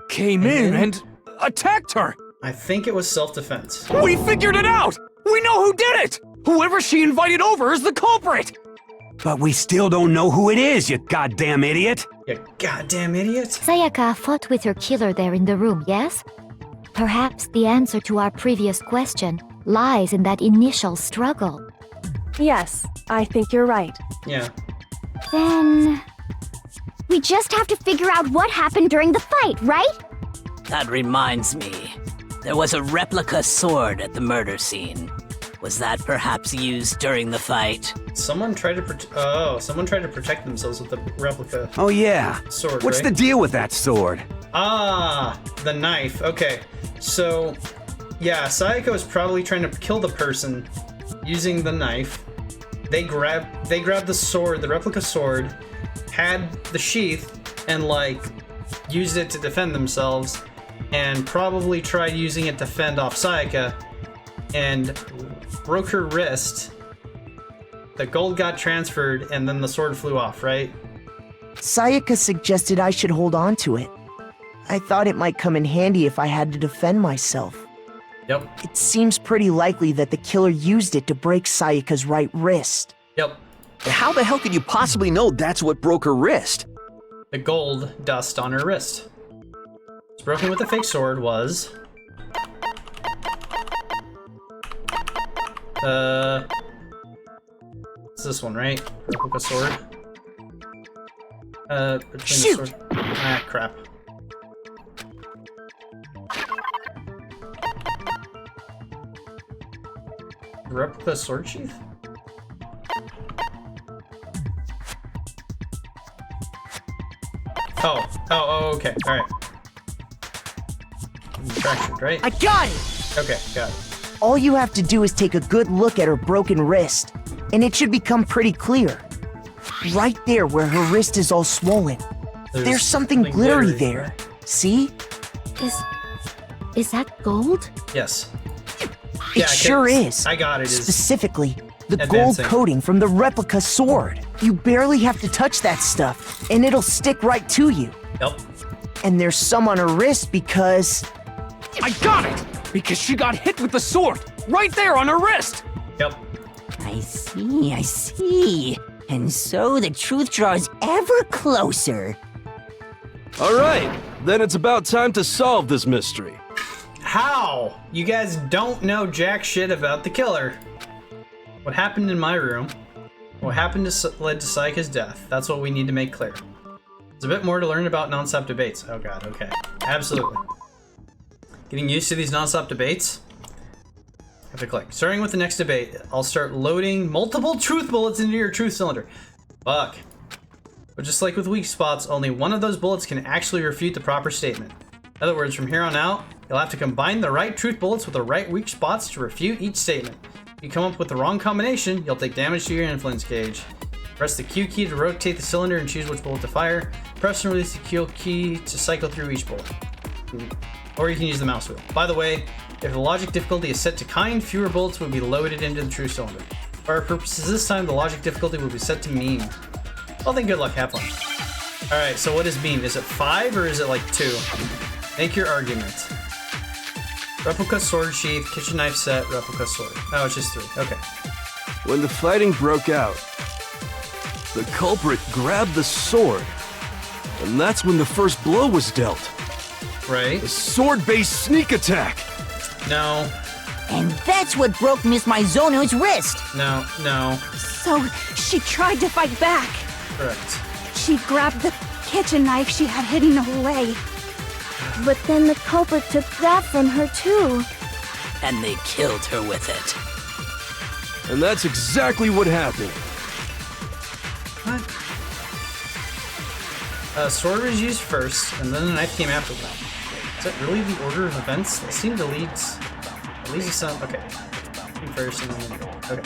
came in and attacked her! I think it was self-defense. We figured it out! We know who did it! Whoever she invited over is the culprit! But we still don't know who it is, you goddamn idiot! You goddamn idiot! Sayaka fought with her killer there in the room, yes? Perhaps the answer to our previous question lies in that initial struggle. Yes, I think you're right. Yeah. Then... we just have to figure out what happened during the fight, right? That reminds me. There was a replica sword at the murder scene. Was that perhaps used during the fight? Someone tried to protect themselves with the replica. Oh yeah. Sword, What's right? the deal with that sword? Ah, the knife. Okay. So, yeah, Sayaka was probably trying to kill the person using the knife. They grabbed the sword, the replica sword, had the sheath, and like used it to defend themselves, and probably tried using it to fend off Sayaka, and broke her wrist. The gold got transferred, and then the sword flew off, right? Sayaka suggested I should hold on to it. I thought it might come in handy if I had to defend myself. Yep. It seems pretty likely that the killer used it to break Sayaka's right wrist. Yep. How the hell could you possibly know that's what broke her wrist? The gold dust on her wrist. What's broken with the fake sword was... it's this one, right? Replica sword. Between Shoot! the sword. Ah, crap. Replica sword sheath? Oh, okay, alright. Fractured, right? I got it! Okay, got it. All you have to do is take a good look at her broken wrist, and it should become pretty clear. Right there where her wrist is all swollen. There's something glittery there. See? Is that gold? Yes. It sure is. I got it. Specifically, the advancing. gold coating from the replica sword. You barely have to touch that stuff, and it'll stick right to you. Yep. And there's some on her wrist because... I got it! Because she got hit with the sword! Right there on her wrist! Yep. I see. And so the truth draws ever closer. All right, then it's about time to solve this mystery. How? You guys don't know jack shit about the killer. What happened in my room? What happened led to Sayaka's death. That's what we need to make clear. There's a bit more to learn about non-stop debates. Oh god, okay. Absolutely. Getting used to these non-stop debates. Have to click. Starting with the next debate, I'll start loading multiple truth bullets into your truth cylinder. Fuck. But just like with weak spots, only one of those bullets can actually refute the proper statement. In other words, from here on out, you'll have to combine the right truth bullets with the right weak spots to refute each statement. If you come up with the wrong combination, you'll take damage to your influence gauge. Press the Q key to rotate the cylinder and choose which bullet to fire. Press and release the Q key to cycle through each bullet. Or you can use the mouse wheel. By the way, if the logic difficulty is set to kind, fewer bullets will be loaded into the true cylinder. For our purposes this time, the logic difficulty will be set to mean. Well then, good luck, have fun. Alright, so what is mean? Is it 5 or is it like 2? Make your argument. Replica sword sheath, kitchen knife set, replica sword. Oh, it's just 3. Okay. When the fighting broke out, the culprit grabbed the sword, and that's when the first blow was dealt. Right. A sword-based sneak attack. No. And that's what broke Miss Mizono's wrist. No. So she tried to fight back. Correct. She grabbed the kitchen knife she had hidden away. But then the culprit took that from her too. And they killed her with it. And that's exactly what happened. What? Sword was used first, and then the knife came after that. Is that really the order of events? It seemed to lead to some. Okay. First and then. Okay.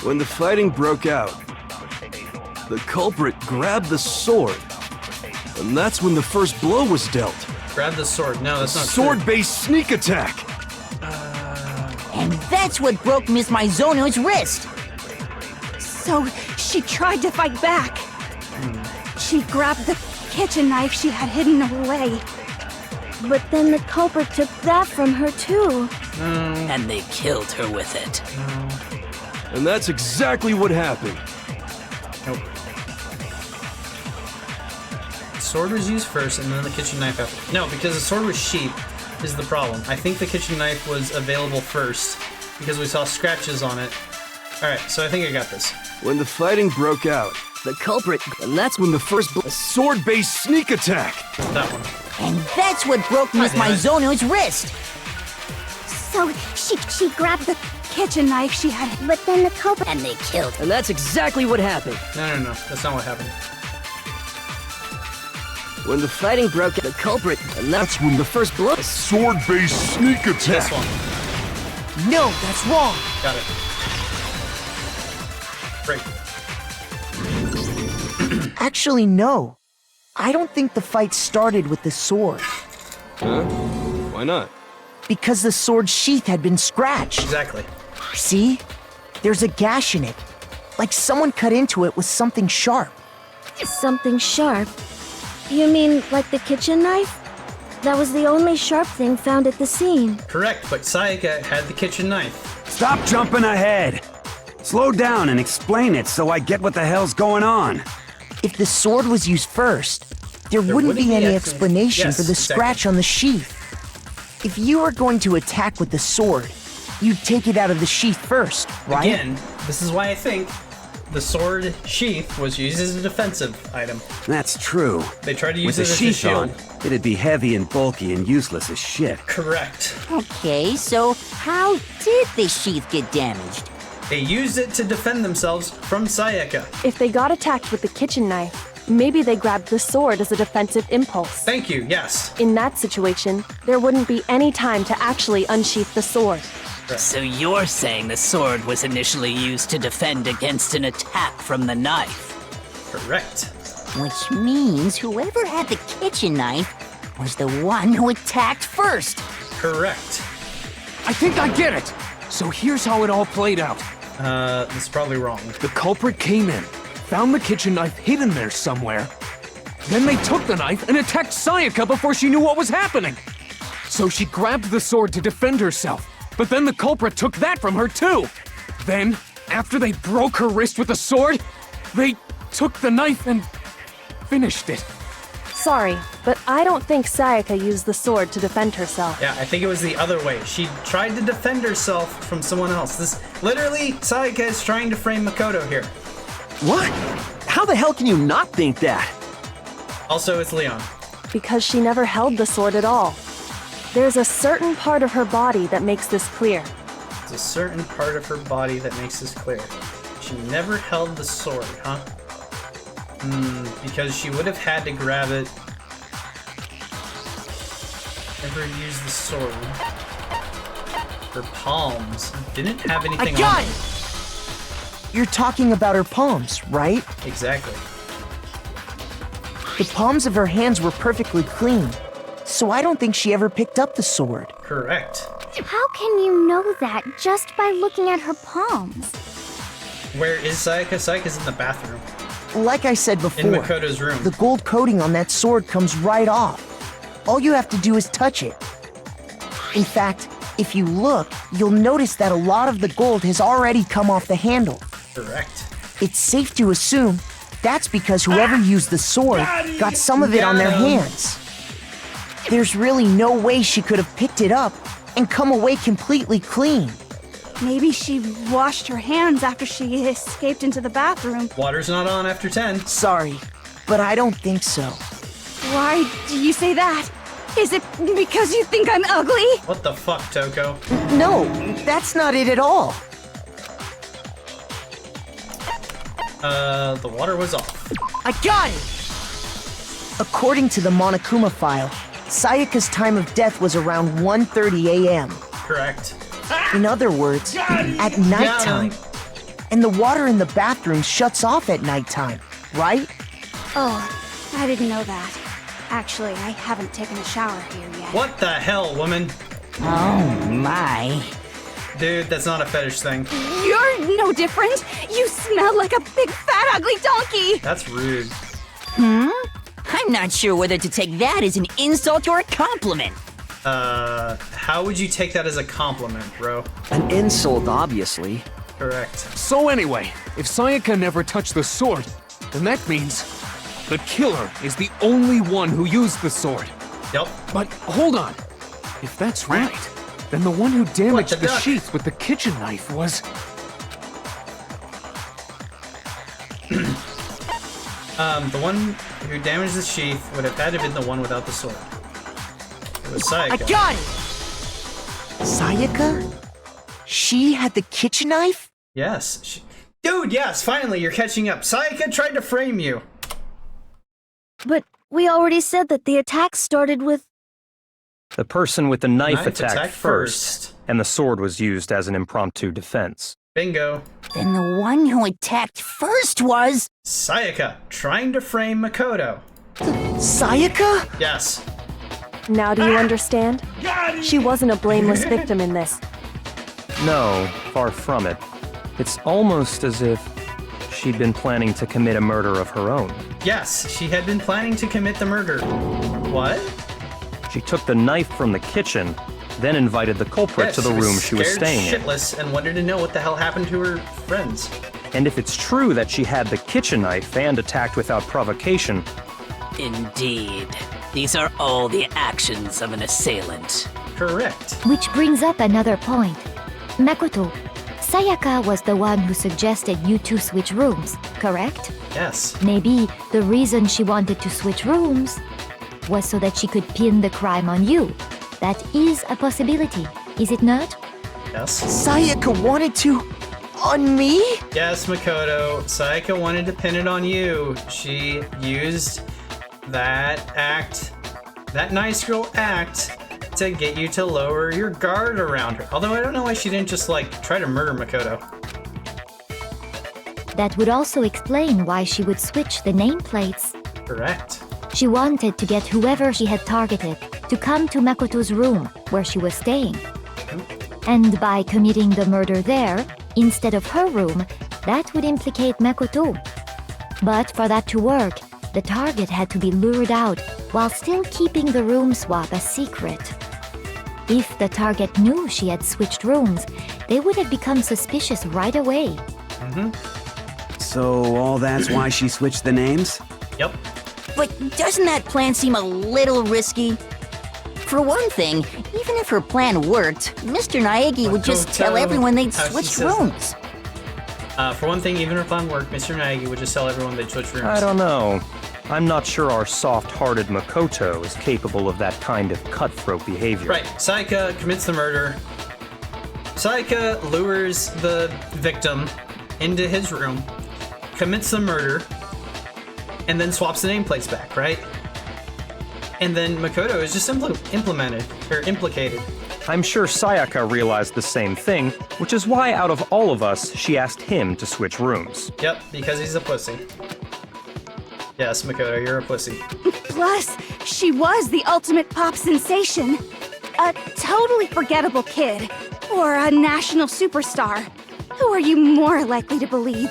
When the fighting broke out, the culprit grabbed the sword, and that's when the first blow was dealt. Grab the sword. No, that's not sword-based sneak attack. And that's what broke Miss Mizono's wrist. So she tried to fight back. She grabbed the kitchen knife she had hidden away. But then the culprit took that from her too. And they killed her with it. And that's exactly what happened. Nope. Sword was used first, and then the kitchen knife after. No, because the sword was sheep is the problem. I think the kitchen knife was available first because we saw scratches on it. Alright, so I think I got this. When the fighting broke out, the culprit, and that's when the first sword-based sneak attack. That one. And that's what broke Miss Mizono's wrist. So she grabbed the kitchen knife she had. But then the culprit. And they killed her. And that's exactly what happened. No. That's not what happened. When the fighting broke out, the culprit, and that's when the first blow. Sword-based sneak attack. This one. No, that's wrong. Got it. Great. Actually, no. I don't think the fight started with the sword. Huh? Why not? Because the sword's sheath had been scratched. Exactly. See? There's a gash in it. Like someone cut into it with something sharp. Something sharp? You mean like the kitchen knife? That was the only sharp thing found at the scene. Correct, but Sayaka had the kitchen knife. Stop jumping ahead! Slow down and explain it so I get what the hell's going on. If the sword was used first, there wouldn't be any explanation for the scratch on the sheath. If you were going to attack with the sword, you'd take it out of the sheath first, right? Again, this is why I think the sword sheath was used as a defensive item. That's true. They tried to use With it the as a sheath shield. on, it'd be heavy and bulky and useless as shit. Correct. Okay, so how did the sheath get damaged? They used it to defend themselves from Sayaka. If they got attacked with the kitchen knife, maybe they grabbed the sword as a defensive impulse. Thank you, yes. In that situation, there wouldn't be any time to actually unsheath the sword. Right. So you're saying the sword was initially used to defend against an attack from the knife? Correct. Which means whoever had the kitchen knife was the one who attacked first. Correct. I think I get it. So here's how it all played out. This is probably wrong. The culprit came in, found the kitchen knife hidden there somewhere. Then they took the knife and attacked Sayaka before she knew what was happening. So she grabbed the sword to defend herself, but then the culprit took that from her too. Then, after they broke her wrist with the sword, they took the knife and finished it. Sorry, but I don't think Sayaka used the sword to defend herself. Yeah, I think it was the other way. She tried to defend herself from someone else. This literally, Sayaka is trying to frame Makoto here. What? How the hell can you not think that? Also, it's Leon. Because she never held the sword at all. There's a certain part of her body that makes this clear. There's a certain part of her body that makes this clear. She never held the sword, huh? Because she would have had to grab it. Never used the sword. Her palms didn't have anything I got on them. it! You're talking about her palms, right? Exactly. The palms of her hands were perfectly clean, so I don't think she ever picked up the sword. Correct. How can you know that just by looking at her palms? Where is Sayaka? Sayaka's in the bathroom. Like I said before, In Makoto's room. the gold coating on that sword comes right off. All you have to do is touch it. In fact, If you look, you'll notice that a lot of the gold has already come off the handle. Correct. It's safe to assume that's because whoever used the sword got some of it on their hands. There's really no way she could have picked it up and come away completely clean. Maybe she washed her hands after she escaped into the bathroom. Water's not on after 10. Sorry, but I don't think so. Why do you say that? Is it because you think I'm ugly? What the fuck, Toko? No, that's not it at all. The water was off. I got it! According to the Monokuma file, Sayaka's time of death was around 1:30 a.m. Correct. In other words, at nighttime. And the water in the bathroom shuts off at nighttime, right? Oh, I didn't know that. Actually, I haven't taken a shower here yet. What the hell, woman? Oh my. Dude, that's not a fetish thing. You're no different. You smell like a big fat ugly donkey. That's rude. I'm not sure whether to take that as an insult or a compliment. How would you take that as a compliment, bro? An insult, obviously. Correct. So anyway, if Sayaka never touched the sword, then that means the killer is the only one who used the sword. Yep. But hold on. If that's right, then the one who damaged the sheath with the kitchen knife was... The one who damaged the sheath would have had to have been the one without the sword. It was Sayaka. I got it! Sayaka? She had the kitchen knife? Yes. Dude, yes, finally, you're catching up. Sayaka tried to frame you. But we already said that the attack started with... The person with the knife attacked attacked first, and the sword was used as an impromptu defense. Bingo. Then the one who attacked first was... Sayaka, trying to frame Makoto. Sayaka? Yes. Now do you understand? She wasn't a blameless victim in this. No, far from it. It's almost as if she'd been planning to commit a murder of her own. Yes, she had been planning to commit the murder. What? She took the knife from the kitchen, then invited the culprit to the room she was staying in. Shitless and wanted to know what the hell happened to her friends. And if it's true that she had the kitchen knife and attacked without provocation... Indeed. These are all the actions of an assailant. Correct. Which brings up another point. Makoto, Sayaka was the one who suggested you two switch rooms, correct? Yes. Maybe the reason she wanted to switch rooms was so that she could pin the crime on you. That is a possibility, is it not? Yes. Sayaka wanted to... on me? Yes, Makoto. Sayaka wanted to pin it on you. She used that act, that nice girl act, to get you to lower your guard around her. Although I don't know why she didn't just, like, try to murder Makoto. That would also explain why she would switch the nameplates. Correct. She wanted to get whoever she had targeted to come to Makoto's room, where she was staying. And by committing the murder there, instead of her room, that would implicate Makoto. But for that to work, the target had to be lured out while still keeping the room swap a secret. If the target knew she had switched rooms, they would have become suspicious right away. So all that's why she switched the names? Yep. But doesn't that plan seem a little risky? For one thing, even if her plan worked, Mr. Naegi would just tell everyone they'd switched rooms. For one thing, even if her plan worked, Mr. Naegi would just tell everyone they'd switch rooms. I don't know. I'm not sure our soft-hearted Makoto is capable of that kind of cutthroat behavior. Right. Sayaka commits the murder. Sayaka lures the victim into his room, commits the murder, and then swaps the nameplates back, right? And then Makoto is just implicated. I'm sure Sayaka realized the same thing, which is why out of all of us, she asked him to switch rooms. Yep, because he's a pussy. Yes, Makoto, you're a pussy. Plus, she was the ultimate pop sensation. A totally forgettable kid. Or a national superstar. Who are you more likely to believe?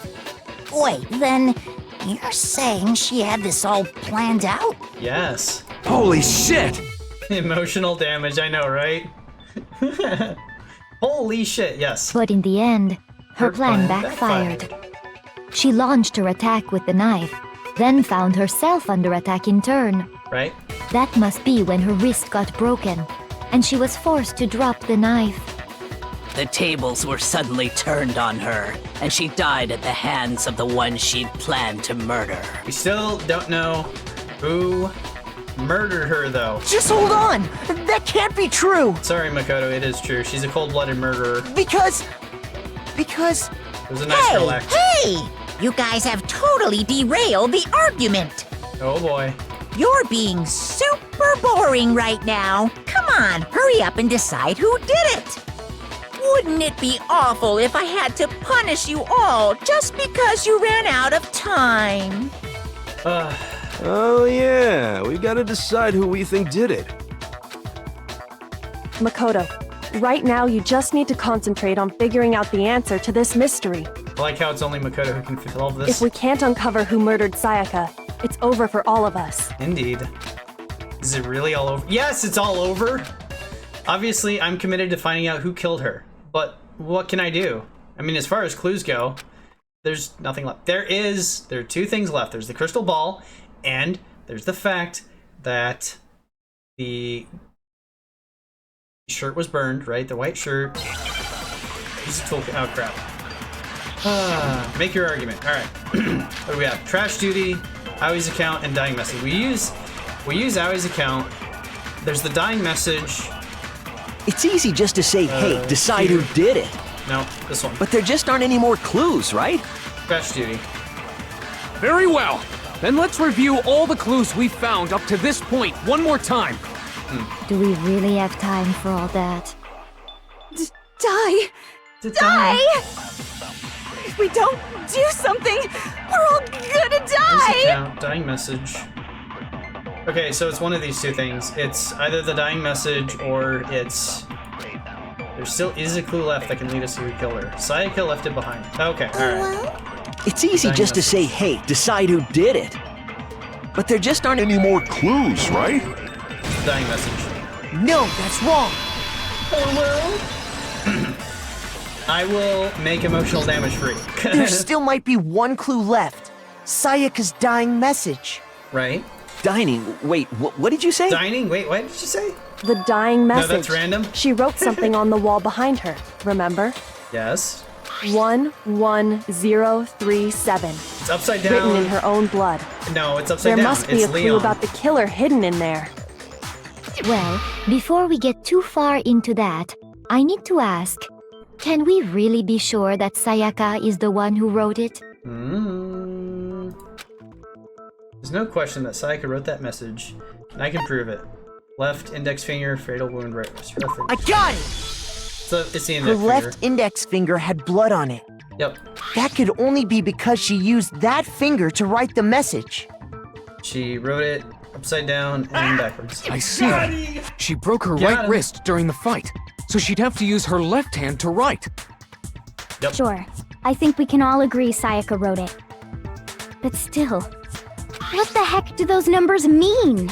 Wait, then you're saying she had this all planned out? Yes. Holy shit! Emotional damage, I know, right? Holy shit, yes. But in the end, her Her plan plan backfired. She launched her attack with the knife, then found herself under attack in turn. Right? That must be when her wrist got broken, and she was forced to drop the knife. The tables were suddenly turned on her, and she died at the hands of the one she'd planned to murder. We still don't know who murdered her, though. Just hold on! That can't be true! Sorry, Makoto, it is true. She's a cold-blooded murderer. Because... It was a nice girl act. Hey! You guys have totally derailed the argument. Oh boy. You're being super boring right now. Come on, hurry up and decide who did it. Wouldn't it be awful if I had to punish you all just because you ran out of time? Oh yeah, we gotta decide who we think did it. Makoto, right now you just need to concentrate on figuring out the answer to this mystery. I like how it's only Makoto who can solve this. If we can't uncover who murdered Sayaka, it's over for all of us. Indeed. Is it really all over? Yes, it's all over! Obviously, I'm committed to finding out who killed her. But what can I do? I mean, as far as clues go, there's nothing left. There are two things left. There's the crystal ball, and there's the fact that the shirt was burned, right? The white shirt. Use a toolkit. Oh, crap. Make your argument. All right. What do we have? Trash duty, Awie's account, and dying message. We use Awie's account. There's the dying message. It's easy just to say, hey, decide who did it. No, this one. But there just aren't any more clues, right? Trash duty. Very well. Then let's review all the clues we've found up to this point one more time. Do we really have time for all that? Die! If we don't do something, we're all gonna die! Account, dying message. Okay, so it's one of these two things. It's either the dying message or it's... There still is a clue left that can lead us to who killed her. Sayaka left it behind. Okay, alright. It's easy just to say, hey, decide who did it. But there just aren't any more clues, right? Dying message. No, that's wrong. I will make emotional damage free. There still might be one clue left. Sayaka's dying message. Right? Dining. Wait, what did you say? Dining? Wait, what did you say? The dying message. No, that's random. She wrote something on the wall behind her, remember? Yes. 11037. It's upside down. Written in her own blood. No, it's upside down. There must be it's a clue Leon. about the killer hidden in there. Well, before we get too far into that, I need to ask, can we really be sure that Sayaka is the one who wrote it? There's no question that Sayaka wrote that message, and I can prove it. Left index finger, fatal wound, right wrist. I got it! So it's the Her index left finger. index finger had blood on it. Yep. That could only be because she used that finger to write the message. She wrote it upside down and backwards. I see. She broke her right wrist during the fight, so she'd have to use her left hand to write. Yep. Sure. I think we can all agree Sayaka wrote it. But still, what the heck do those numbers mean?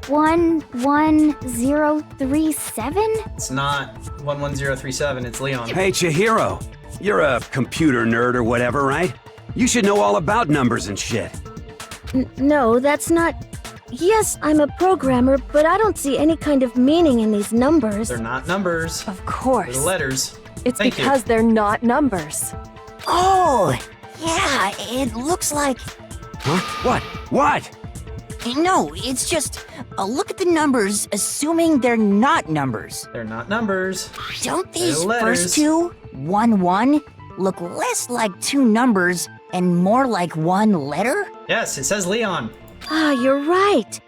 11037? It's not 11037, it's Leon. Hey, Chihiro. You're a computer nerd or whatever, right? You should know all about numbers and shit. No, that's not... Yes, I'm a programmer, but I don't see any kind of meaning in these numbers. They're not numbers. Of course. They're letters. It's Thank because they're not numbers. Oh, yeah, it looks like... Huh? What? What? No, it's just... look at the numbers, assuming they're not numbers. They're not numbers. Don't these They're letters. first two, 1-1, look less like two numbers and more like one letter? Yes, it says Leon. Ah, you're right.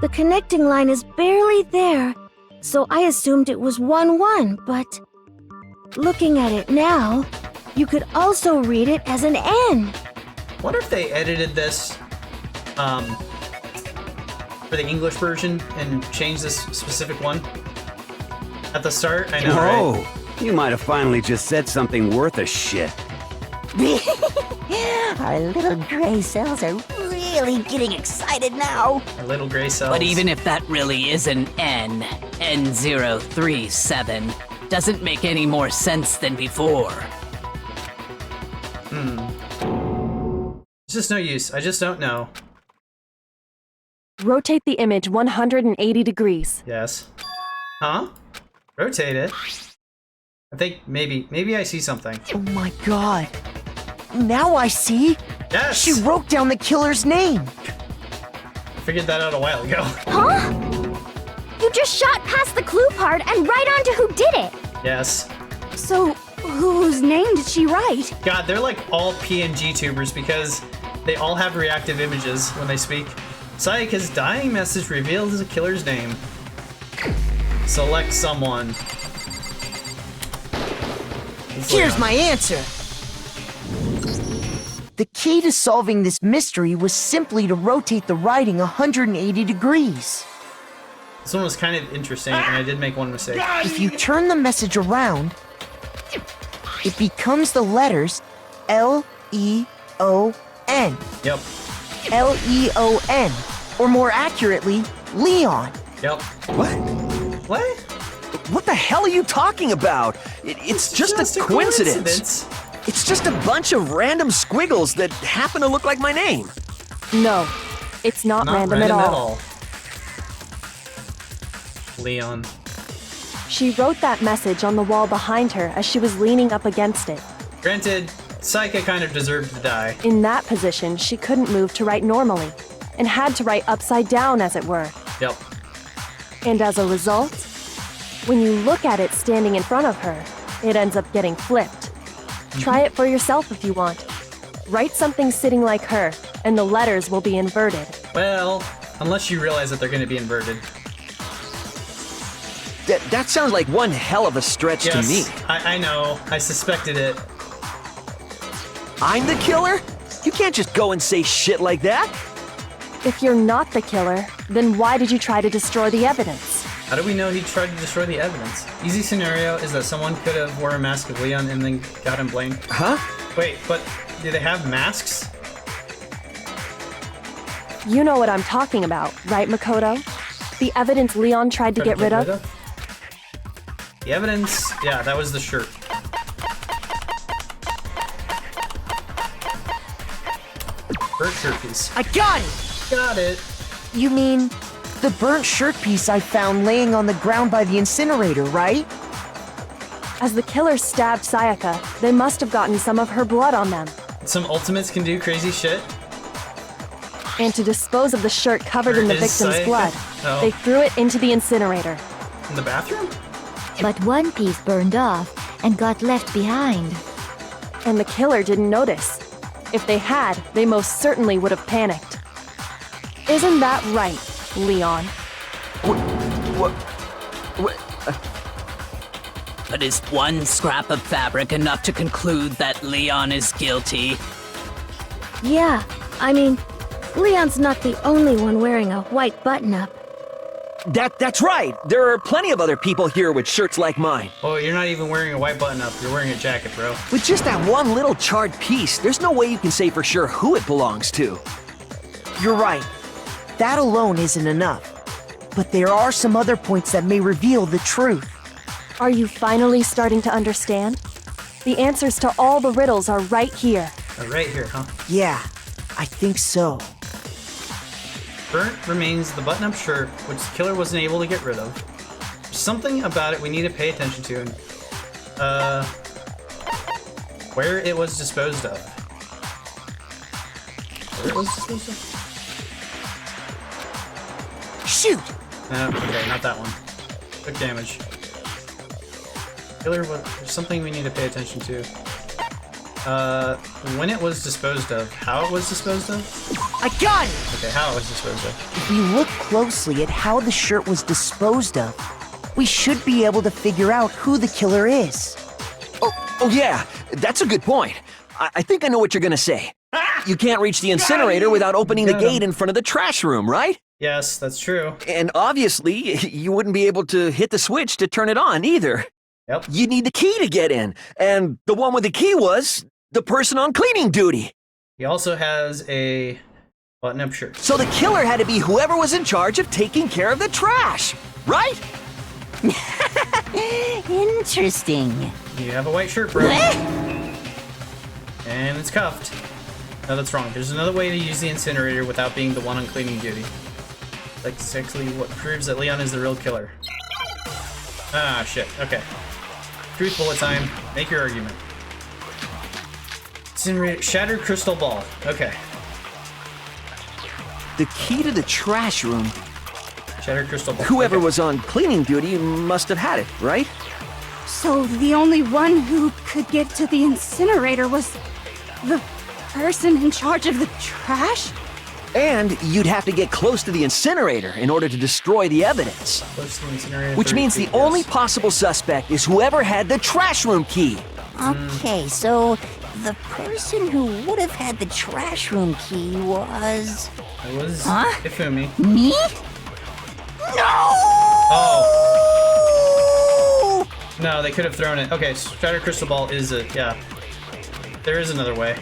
The connecting line is barely there, so I assumed it was 1-1, but... Looking at it now, you could also read it as an N. Wonder if they edited this for the English version and changed this specific one at the start. I know, right? You might have finally just said something worth a shit. Our little gray cells are really getting excited now. Our little gray cells. But even if that really is an N, N037 doesn't make any more sense than before. It's just no use. I just don't know. Rotate the image 180 degrees. Yes. Huh? Rotate it. I think maybe I see something. Oh my god. Now I see. Yes! She wrote down the killer's name. Figured that out a while ago. Huh? You just shot past the clue part and right onto who did it. Yes. So, whose name did she write? God, they're like all PNG tubers because they all have reactive images when they speak. Sayaka's dying message reveals the killer's name. Select someone. Here's my answer. The key to solving this mystery was simply to rotate the writing 180 degrees. This one was kind of interesting, and I did make one mistake. If you turn the message around, it becomes the letters L-E-O-N. Yep. L-E-O-N. Or more accurately, Leon. Yep. What? What? What the hell are you talking about? It's just a coincidence. It's just a bunch of random squiggles that happen to look like my name. No, it's not random at all. Leon. She wrote that message on the wall behind her as she was leaning up against it. Granted, Sayaka kind of deserved to die. In that position, she couldn't move to write normally, and had to write upside down, as it were. Yep. And as a result, when you look at it standing in front of her, it ends up getting flipped. Try it for yourself if you want. Write something sitting like her, and the letters will be inverted. Well, unless you realize that they're going to be inverted. That sounds like one hell of a stretch to me. I know. I suspected it. I'm the killer? You can't just go and say shit like that. If you're not the killer, then why did you try to destroy the evidence? How do we know he tried to destroy the evidence? Easy scenario is that someone could have wore a mask of Leon and then got him blamed. Huh? Wait, but do they have masks? You know what I'm talking about, right, Makoto? The evidence Leon tried to get rid of? The evidence? Yeah, that was the shirt. Burnt shirt piece. I got it! Got it. You mean the burnt shirt piece I found laying on the ground by the incinerator, right? As the killer stabbed Sayaka, they must have gotten some of her blood on them. Some ultimates can do crazy shit. And to dispose of the shirt covered in the victim's blood, they threw it into the incinerator. In the bathroom? But one piece burned off and got left behind. And the killer didn't notice. If they had, they most certainly would have panicked. Isn't that right, Leon? But is one scrap of fabric enough to conclude that Leon is guilty? Yeah, I mean, Leon's not the only one wearing a white button-up. That's right. There are plenty of other people here with shirts like mine. Oh, you're not even wearing a white button-up. You're wearing a jacket, bro. With just that one little charred piece, there's no way you can say for sure who it belongs to. You're right. That alone isn't enough. But there are some other points that may reveal the truth. Are you finally starting to understand? The answers to all the riddles are right here. Right here, huh? Yeah, I think so. Burnt remains the button-up shirt, which the killer wasn't able to get rid of. There's something about it we need to pay attention to, and, where it was disposed of. Where it was disposed of? Shoot! Okay, not that one. Took damage. Killer, there's something we need to pay attention to. When it was disposed of, how it was disposed of? I got it! Okay, how it was disposed of. If we look closely at how the shirt was disposed of, we should be able to figure out who the killer is. Oh yeah, that's a good point. I think I know what you're gonna say. You can't reach the incinerator without opening the gate in front of the trash room, right? Yes, that's true. And obviously, you wouldn't be able to hit the switch to turn it on either. Yep. You'd need the key to get in, and the one with the key was the person on cleaning duty. He also has a button-up shirt. So the killer had to be whoever was in charge of taking care of the trash, right? Interesting. You have a white shirt, bro. And it's cuffed. No, that's wrong. There's another way to use the incinerator without being the one on cleaning duty. Like, exactly what proves that Leon is the real killer. Ah, shit. Okay. Truth bullet time. Make your argument. Incinerator. Shattered crystal ball. Okay. The key to the trash room. Shattered crystal ball. Whoever was on cleaning duty must have had it, right? So the only one who could get to the incinerator was the person in charge of the trash? And you'd have to get close to the incinerator in order to destroy the evidence. Close to the incinerator. Which means the only possible suspect is whoever had the trash room key. Okay, so the person who would have had the trash room key was... It was Ifumi. Me? No! Oh. No, they could have thrown it. Okay, Shattered Crystal Ball is a... Yeah. There is another way.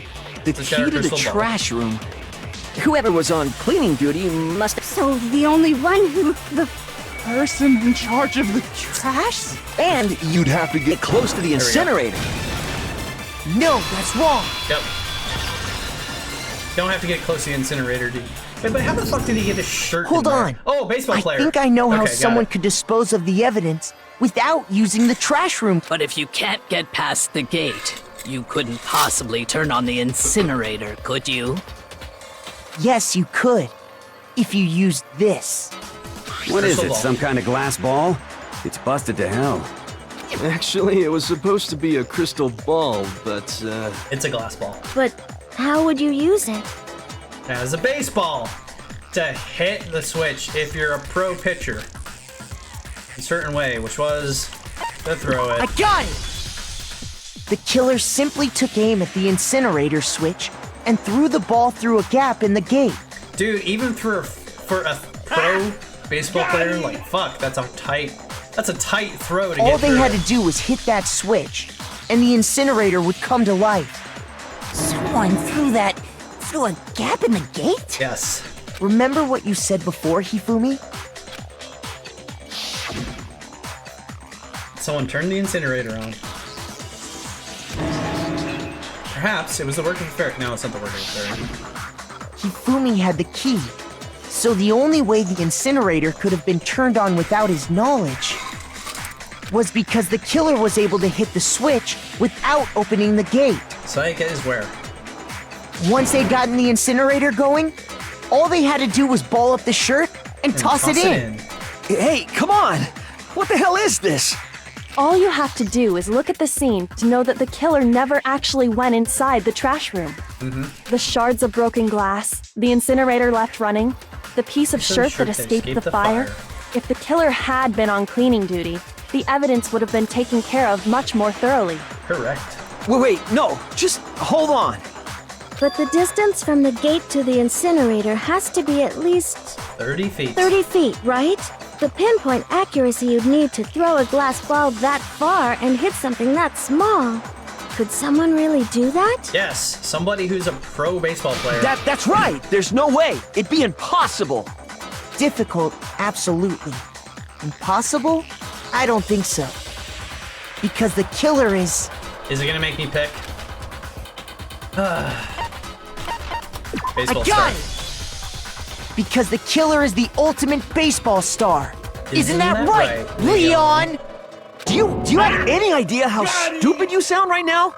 The key to the trash room. Whoever was on cleaning duty must have... So the only one who... The person in charge of the trash? And you'd have to get close to the incinerator. No, that's wrong. Yep. Don't have to get close to the incinerator, dude. Wait, but how the fuck did he get his shirt? Hold on. Oh, baseball player. I think I know how Okay, someone got could dispose of the evidence without using the trash room. But if you can't get past the gate, you couldn't possibly turn on the incinerator, could you? Yes, you could. If you used this. What is it, some kind of glass ball? It's busted to hell. Actually, it was supposed to be a crystal ball, but, It's a glass ball. But how would you use it? As a baseball. To hit the switch if you're a pro pitcher. A certain way, which was to throw it. I got it! The killer simply took aim at the incinerator switch and threw the ball through a gap in the gate. Dude, even for a pro baseball player, like, fuck, that's a tight throw to get All they through had it. to do was hit that switch, and the incinerator would come to life. Someone threw that through a gap in the gate? Yes. Remember what you said before, Hifumi? Someone turned the incinerator on. Perhaps it was the work of the ferret. No, it's not the work of the ferret. Hifumi had the key, so the only way the incinerator could have been turned on without his knowledge was because the killer was able to hit the switch without opening the gate. Sayaka is where? Once they got in the incinerator going, all they had to do was ball up the shirt and toss it in. Hey, come on! What the hell is this? All you have to do is look at the scene to know that the killer never actually went inside the trash room. The shards of broken glass, the incinerator left running, the piece of shirt that escaped the fire. If the killer had been on cleaning duty, the evidence would have been taken care of much more thoroughly. Correct. Wait, no, just hold on. But the distance from the gate to the incinerator has to be at least 30 feet. 30 feet, right? The pinpoint accuracy you'd need to throw a glass ball that far and hit something that small. Could someone really do that? Yes, somebody who's a pro baseball player. That's right! There's no way! It'd be impossible! Difficult, absolutely. Impossible? I don't think so. Because the killer is... Is it gonna make me pick? Baseball I got star. it! Because the killer is the ultimate baseball star. Isn't that right, Leon? Do you have any idea how stupid you sound right now?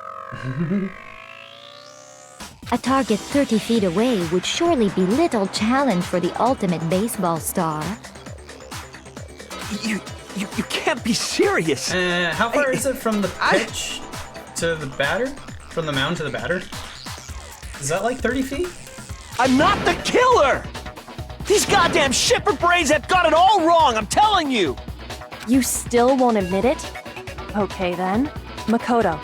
A target 30 feet away would surely be little challenge for the ultimate baseball star. You can't be serious. How far is it from the pitch to the batter? From the mound to the batter? Is that like 30 feet? I'm not the killer! These goddamn shipper brains have got it all wrong, I'm telling you! You still won't admit it? Okay then. Makoto,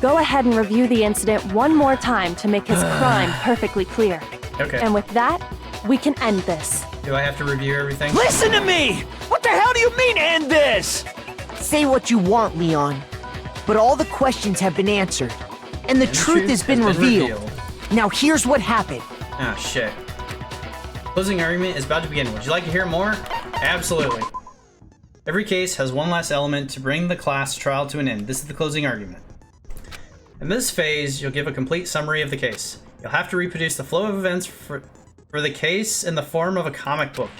go ahead and review the incident one more time to make his crime perfectly clear. Okay. And with that, we can end this. Do I have to review everything? Listen to me! What the hell do you mean, end this? Say what you want, Leon. But all the questions have been answered. And the truth has been revealed. Now here's what happened. Ah, shit. Closing argument is about to begin. Would you like to hear more? Absolutely. Every case has one last element to bring the class trial to an end. This is the closing argument. In this phase, you'll give a complete summary of the case. You'll have to reproduce the flow of events for the case in the form of a comic book.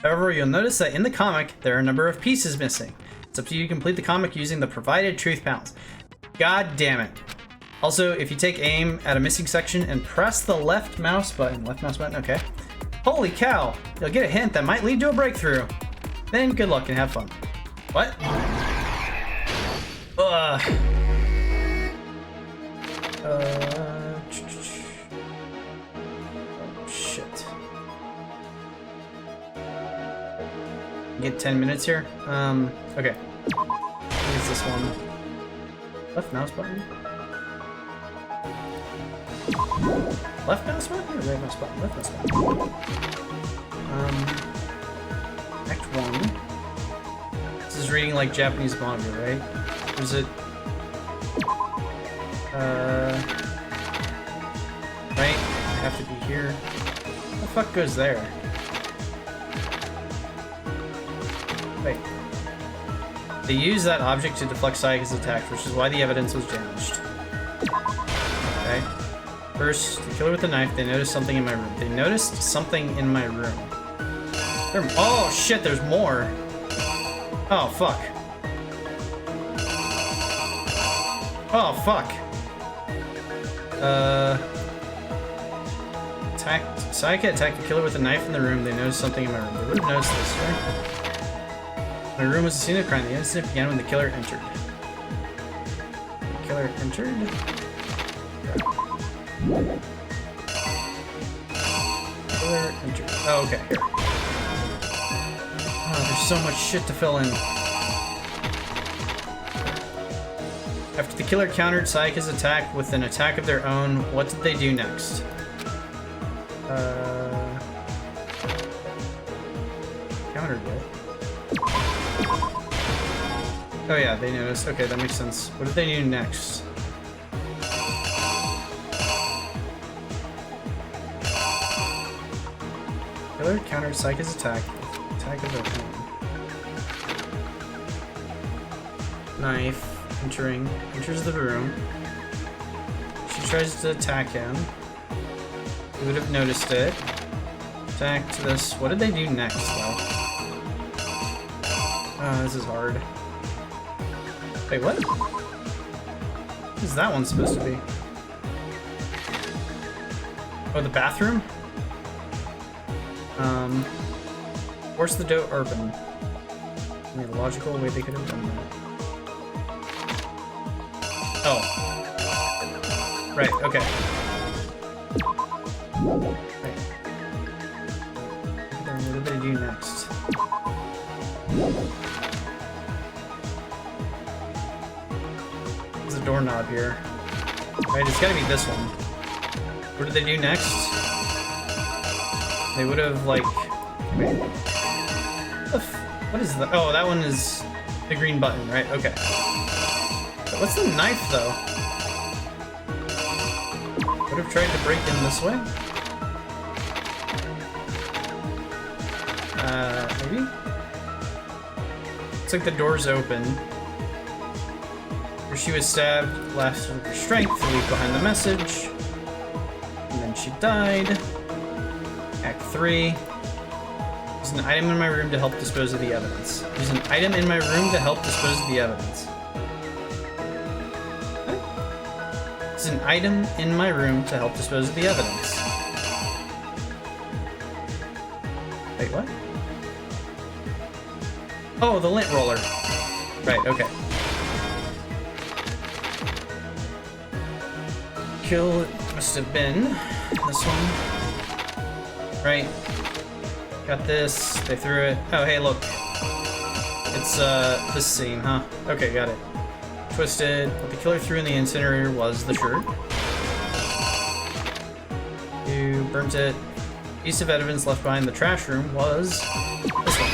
However, you'll notice that in the comic, there are a number of pieces missing. It's up to you to complete the comic using the provided truth panels. God damn it. Also, if you take aim at a missing section and press the left mouse button, okay. Holy cow, you'll get a hint that might lead to a breakthrough. Then good luck and have fun. What? Oh, shit. Get 10 minutes here? Okay. It's this one. Left mouse button? Left mouse button or right mouse button? Left mouse button. Act 1. This is reading like Japanese manga, right? Or is it... Right? I have to be here. What the fuck goes there? Wait. They use that object to deflect Sayaka's attack, which is why the evidence was damaged. Okay. First, the killer with the knife, they noticed something in my room. They noticed something in my room. Oh shit, there's more. Oh fuck. Oh fuck. Sayaka attacked the killer with a knife in the room. They noticed something in my room. They would have noticed this, right? My room was the scene of crime. The incident began when the killer entered. The killer entered? Killer entered. Oh, okay, here. Oh, there's so much shit to fill in. After the killer countered Sayaka's attack with an attack of their own, what did they do next? Countered it. Oh yeah, they noticed. Okay, that makes sense. What did they do next? Killer countered Sayaka's attack with attack of their own. Knife. Enters the room. She tries to attack him. He would have noticed it. Attacked this. What did they do next, though? Oh, this is hard. Wait, what? What is that one supposed to be? Oh, the bathroom? Force the door open. I mean, a logical way they could have done that. Oh. Right, okay. Right. Then what did they do next? There's a doorknob here. Right, it's gotta be this one. What did they do next? They would have, like... Wait. What is that? Oh, that one is the green button, right? Okay. What's the knife, though? Would have tried to break in this way? Maybe? Looks like the door's open. Where she was stabbed, last of her strength to leave behind the message. And then she died. Act 3. There's an item in my room to help dispose of the evidence. There's an item in my room to help dispose of the evidence. There's an item in my room to help dispose of the evidence. Wait, what? Oh, the lint roller. Right, okay. Kill must have been this one. Right. Got this. They threw it. Oh, hey, look. It's, this scene, huh? Okay, got it. Twisted. What the killer threw in the incinerator was the shirt. You burnt it. Piece of evidence left behind in the trash room was this one.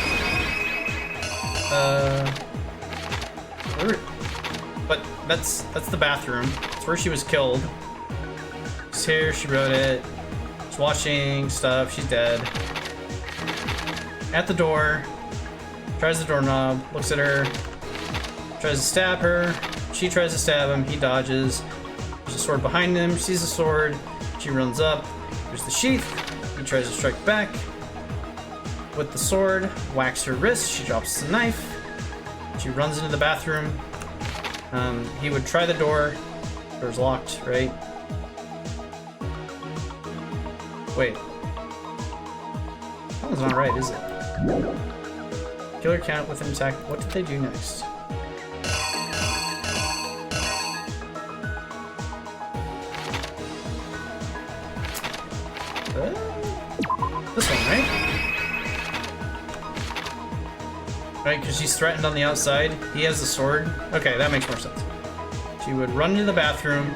But that's the bathroom. It's where she was killed. She's here. She wrote it. She's washing stuff. She's dead. At the door. tries the doorknob, looks at her, tries to stab her. She tries to stab him, he dodges. There's a sword behind him, she sees the sword, she runs up. There's the sheath, he tries to strike back with the sword, whacks her wrist, she drops the knife. She runs into the bathroom. He would try the door. Door's locked, right? Wait. That was not right, is it? Killer count with an attack. What did they do next? This one, right? Right, because she's threatened on the outside. He has the sword. Okay, that makes more sense. She would run into the bathroom,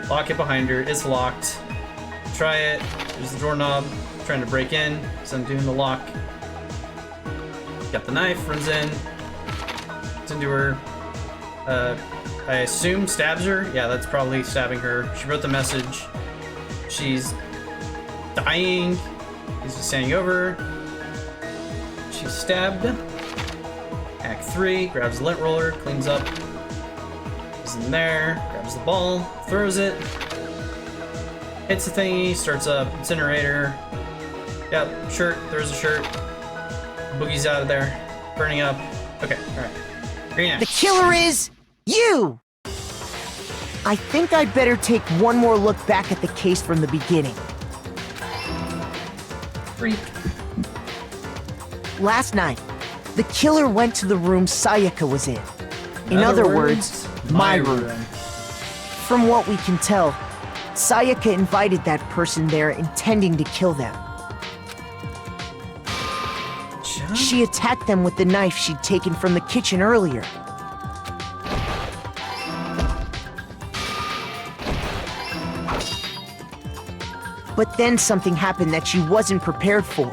lock it behind her. It's locked. Try it. There's the doorknob. Trying to break in. So I'm doing the lock. Got the knife. Runs in. Gets into her. I assume stabs her. Yeah, that's probably stabbing her. She wrote the message. She's dying. He's just standing over her. She's stabbed. Act 3, grabs the lint roller, cleans up. Is in there, grabs the ball, throws it. Hits the thingy, starts up incinerator. Yep, shirt, there's a shirt. Boogie's out of there, burning up. Okay, alright. Green ash. The killer is you! I think I'd better take one more look back at the case from the beginning. Freak. Last night, the killer went to the room Sayaka was in. In other words, my room. From what we can tell, Sayaka invited that person there intending to kill them. She attacked them with the knife she'd taken from the kitchen earlier. But then something happened that she wasn't prepared for.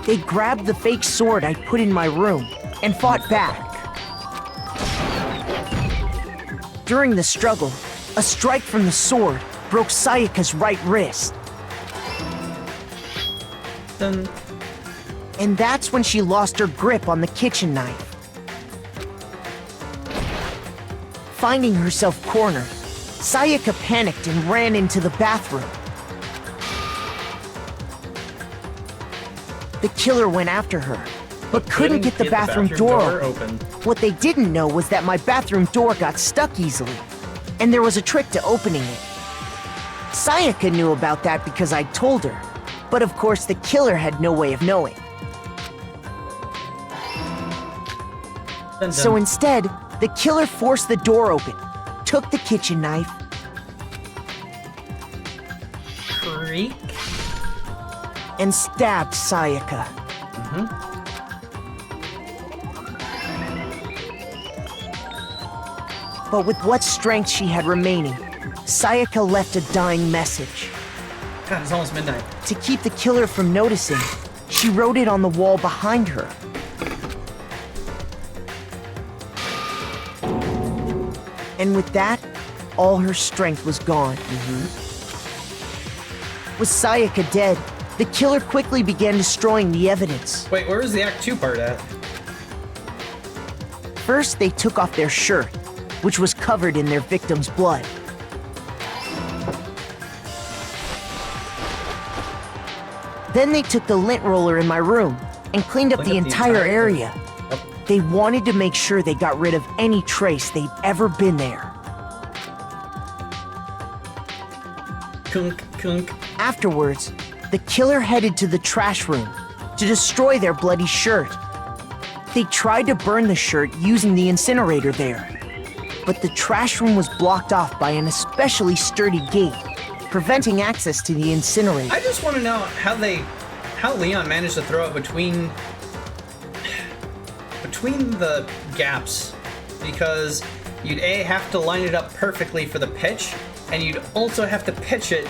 They grabbed the fake sword I put in my room and fought back. During the struggle, a strike from the sword broke Sayaka's right wrist. And that's when she lost her grip on the kitchen knife. Finding herself cornered, Sayaka panicked and ran into the bathroom. The killer went after her, but couldn't get the bathroom door open. What they didn't know was that my bathroom door got stuck easily, and there was a trick to opening it. Sayaka knew about that because I told her, but of course the killer had no way of knowing. So instead, the killer forced the door open, took the kitchen knife, Freak. and stabbed Sayaka. But with what strength she had remaining, Sayaka left a dying message. God, it's almost midnight. To keep the killer from noticing, she wrote it on the wall behind her. And with that, all her strength was gone. With Sayaka dead, the killer quickly began destroying the evidence. Wait, where was the Act 2 part at? First, they took off their shirt, which was covered in their victim's blood. Then they took the lint roller in my room and cleaned up the entire area. They wanted to make sure they got rid of any trace they'd ever been there. Kunk, kunk. Afterwards, the killer headed to the trash room to destroy their bloody shirt. They tried to burn the shirt using the incinerator there, but the trash room was blocked off by an especially sturdy gate, preventing access to the incinerator. I just want to know how Leon managed to throw it between the gaps, because you'd have to line it up perfectly for the pitch, and you'd also have to pitch it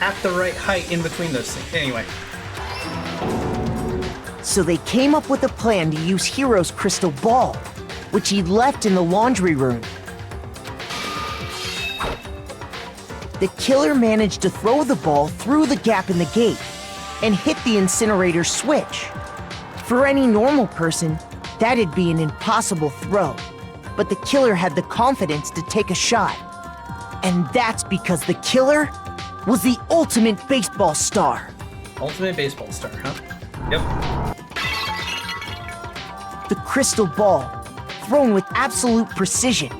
at the right height in between those things. Anyway. So they came up with a plan to use Hero's crystal ball, which he'd left in the laundry room. The killer managed to throw the ball through the gap in the gate and hit the incinerator switch. For any normal person, that'd be an impossible throw. But the killer had the confidence to take a shot. And that's because the killer was the ultimate baseball star. Ultimate baseball star, huh? Yep. The crystal ball, thrown with absolute precision,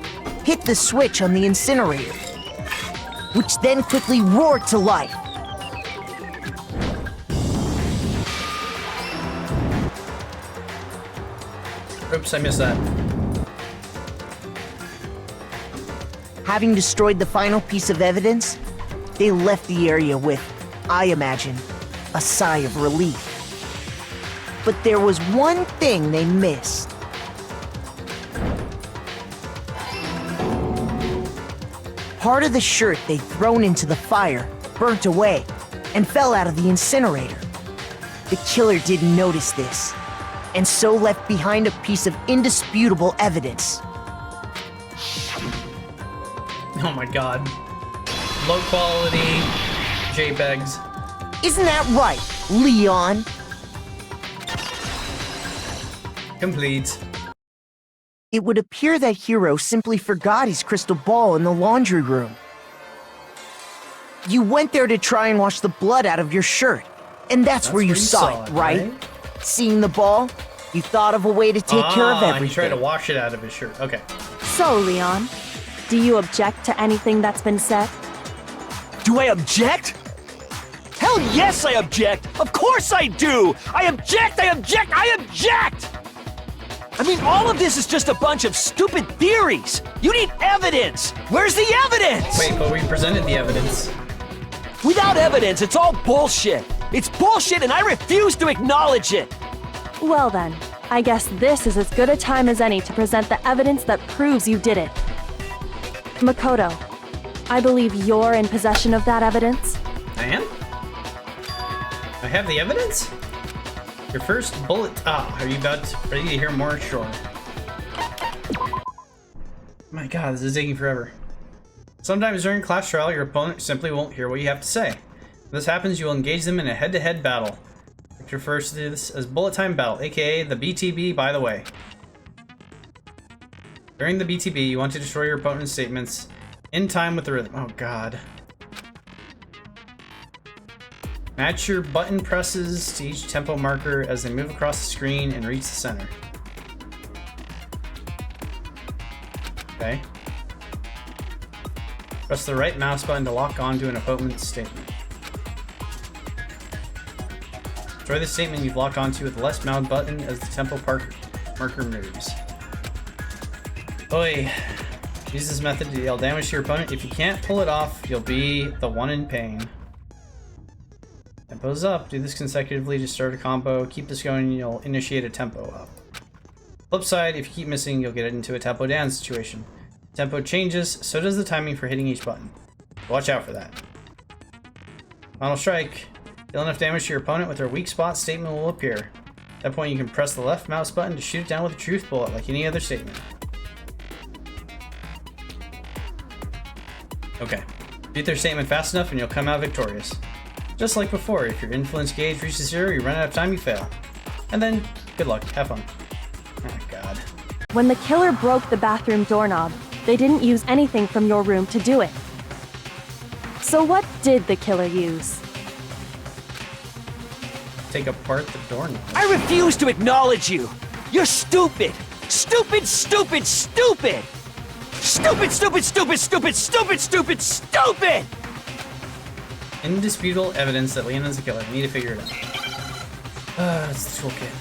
hit the switch on the incinerator, which then quickly roared to life. Oops, I missed that. Having destroyed the final piece of evidence, they left the area with, I imagine, a sigh of relief. But there was one thing they missed. Part of the shirt they'd thrown into the fire burnt away and fell out of the incinerator. The killer didn't notice this, and so left behind a piece of indisputable evidence. Oh my god. Low quality JPEGs. Isn't that right, Leon? Complete. It would appear that Hiro simply forgot his crystal ball in the laundry room. You went there to try and wash the blood out of your shirt, and that's where you saw it, right? Seeing the ball, you thought of a way to take care of everything. He tried to wash it out of his shirt. Okay. So, Leon, do you object to anything that's been said? Do I object? Hell yes, I object! Of course I do! I object! I object! I object! I mean, all of this is just a bunch of stupid theories! You need evidence! Where's the evidence? Wait, but we presented the evidence. Without evidence, it's all bullshit! It's bullshit and I refuse to acknowledge it! Well then, I guess this is as good a time as any to present the evidence that proves you did it. Makoto, I believe you're in possession of that evidence. I am? I have the evidence? Your first bullet. Are you ready to hear more? Sure. My god, this is taking forever. Sometimes during class trial, your opponent simply won't hear what you have to say. When this happens, you will engage them in a head-to-head battle. It refers to this as bullet time battle, aka the BTB, by the way. During the BTB, you want to destroy your opponent's statements in time with the rhythm. Oh god. Match your button presses to each tempo marker as they move across the screen and reach the center. Okay. Press the right mouse button to lock onto an opponent's statement. Destroy the statement you've locked onto with the left mouse button as the tempo marker moves. Oi. Use this method to deal damage to your opponent. If you can't pull it off, you'll be the one in pain. Tempo's up. Do this consecutively to start a combo. Keep this going and you'll initiate a tempo up. Flip side, if you keep missing, you'll get into a tempo down situation. Tempo changes, so does the timing for hitting each button. Watch out for that. Final strike. Deal enough damage to your opponent with their weak spot, statement will appear. At that point, you can press the left mouse button to shoot it down with a truth bullet like any other statement. Okay. Beat their statement fast enough and you'll come out victorious. Just like before, if your influence gauge reaches 0, you run out of time, you fail. And then, good luck, have fun. Oh god. When the killer broke the bathroom doorknob, they didn't use anything from your room to do it. So what did the killer use? Take apart the doorknob. I refuse to acknowledge you! You're stupid! Stupid, stupid, stupid! Stupid, stupid, stupid, stupid, stupid, stupid, stupid! Indisputable evidence that Leon is the killer. I need to figure it out. It's the toolkit.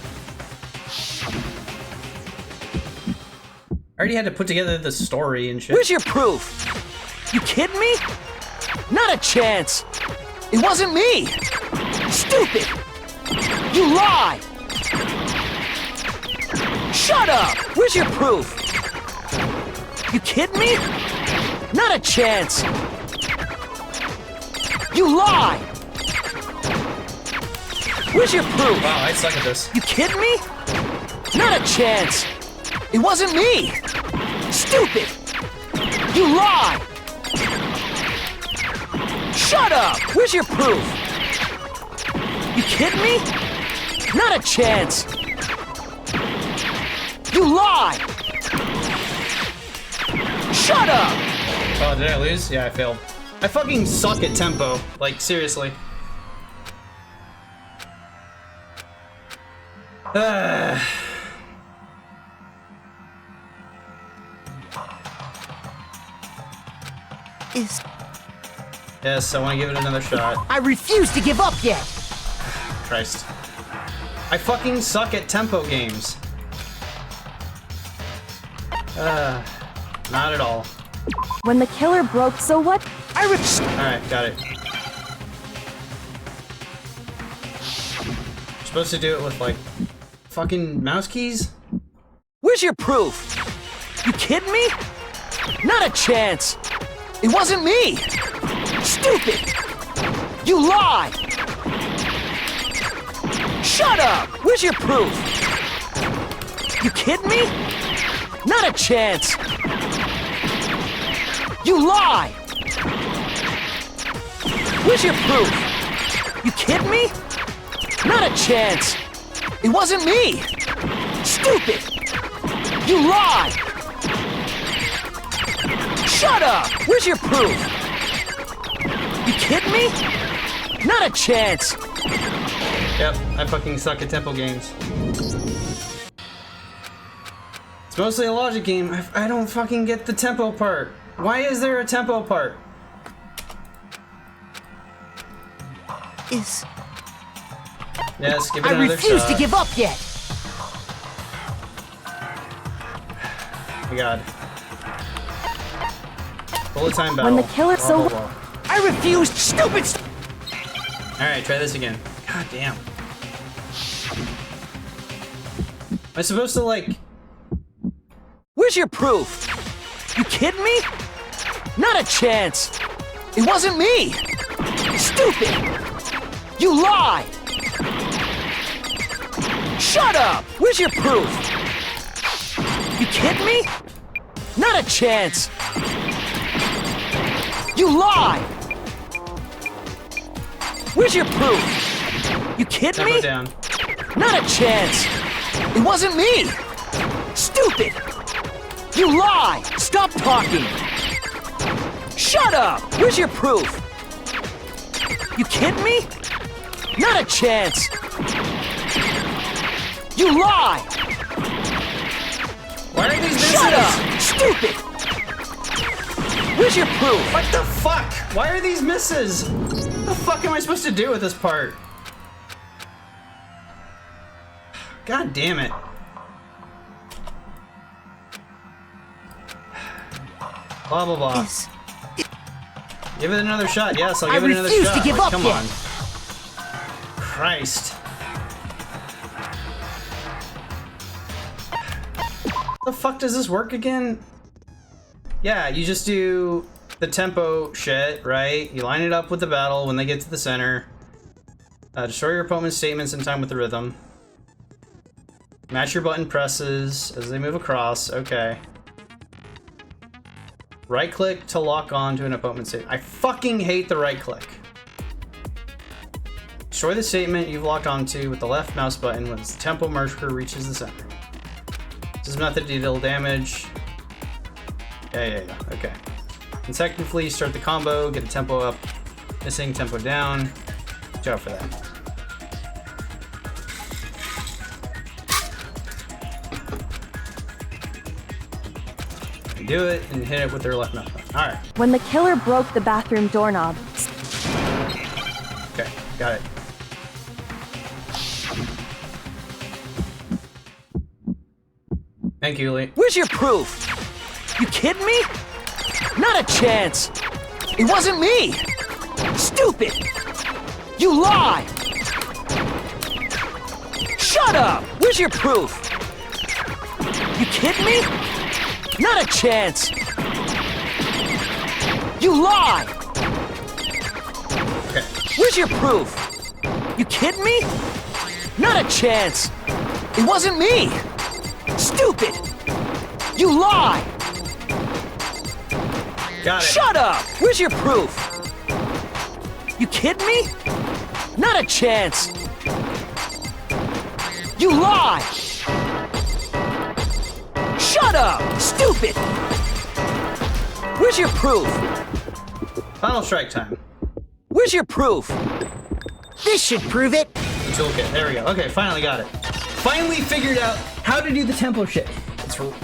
I already had to put together the story and shit. Where's your proof? You kidding me? Not a chance! It wasn't me! Stupid! You lie! Shut up! Where's your proof? You kidding me? Not a chance! You lie! Where's your proof? Wow, I suck at this. You kidding me? Not a chance! It wasn't me! Stupid! You lie! Shut up! Where's your proof? You kidding me? Not a chance! You lie! Shut up! Oh, did I lose? Yeah, I failed. I fucking suck at tempo. Like, seriously. Yes, I want to give it another shot. I refuse to give up yet! Christ. I fucking suck at tempo games. Not at all. When the killer broke, so what? Alright, got it. You're supposed to do it with, like, fucking mouse keys? Where's your proof? You kidding me? Not a chance! It wasn't me! Stupid! You lie! Shut up! Where's your proof? You kidding me? Not a chance! You lie! Where's your proof? You kidding me? Not a chance! It wasn't me! Stupid! You lie! Shut up! Where's your proof? You kidding me? Not a chance! Yep, I fucking suck at tempo games. It's mostly a logic game. I don't fucking get the tempo part. Why is there a tempo part? Yes, give it I another refuse shot. to give up yet! Oh my god. Bullet time battle. When the killer Blah, blah, blah. I refuse, stupid! Alright, try this again. God damn. Am I supposed to, like... Where's your proof? You kidding me? Not a chance! It wasn't me! Stupid! You lie! Shut up! Where's your proof? You kidding me? Not a chance! You lie! Where's your proof? You kidding Tempo me? down. Not a chance! It wasn't me! Stupid! You lie! Stop talking! Shut up! Where's your proof? You kidding me? Not a chance! You lie! Why are these misses? Shut up! Stupid! Where's your proof? What the fuck? Why are these misses? What the fuck am I supposed to do with this part? God damn it. Blah blah blah. Give it another shot. Yes, I'll give it another shot. I refuse to give Like, up come yet. on. Christ. The fuck does this work again? Yeah, you just do the tempo shit, right? You line it up with the battle when they get to the center. Destroy your opponent's statements in time with the rhythm. Match your button presses as they move across. Okay. Right click to lock on to an opponent's statement. I fucking hate the right click. Destroy the statement you've locked onto with the left mouse button when the tempo marker reaches the center. This is method to deal damage. Yeah. Okay. Consecutively start the combo, get the tempo up, missing tempo down. Good job for that. Do it and hit it with their left mouse button. Alright. When the killer broke the bathroom doorknob. Okay, got it. Thank you, Lee. Where's your proof? You kidding me? Not a chance! It wasn't me! Stupid! You lie! Shut up! Where's your proof? You kidding me? Not a chance! You lie! Okay. Where's your proof? You kidding me? Not a chance! It wasn't me! Stupid! You lie! Got it. Shut up! Where's your proof? You kidding me? Not a chance! You lie! Shut up! Stupid! Where's your proof? Final strike time. Where's your proof? This should prove it. The toolkit. There we go. Okay, finally got it. Finally figured out how to do the tempo shit.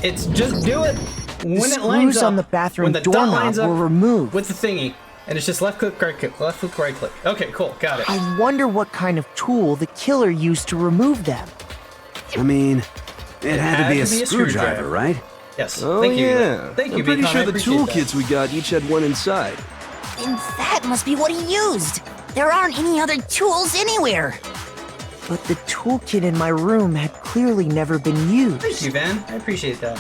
It's just do it when The it lines screws up. on the bathroom when the dot doorknob lines up were removed. with the thingy, and it's just left click, right click, left click, right click. Okay, cool, got it. I wonder what kind of tool the killer used to remove them. I mean, it had to be a screwdriver, right? Yes. Oh, Thank you. yeah. Thank you, I'm pretty Beacon, sure I the appreciate that. toolkits we got each had one inside. And that must be what he used. There aren't any other tools anywhere. But the toolkit in my room had clearly never been used. Thank you, Van. I appreciate that.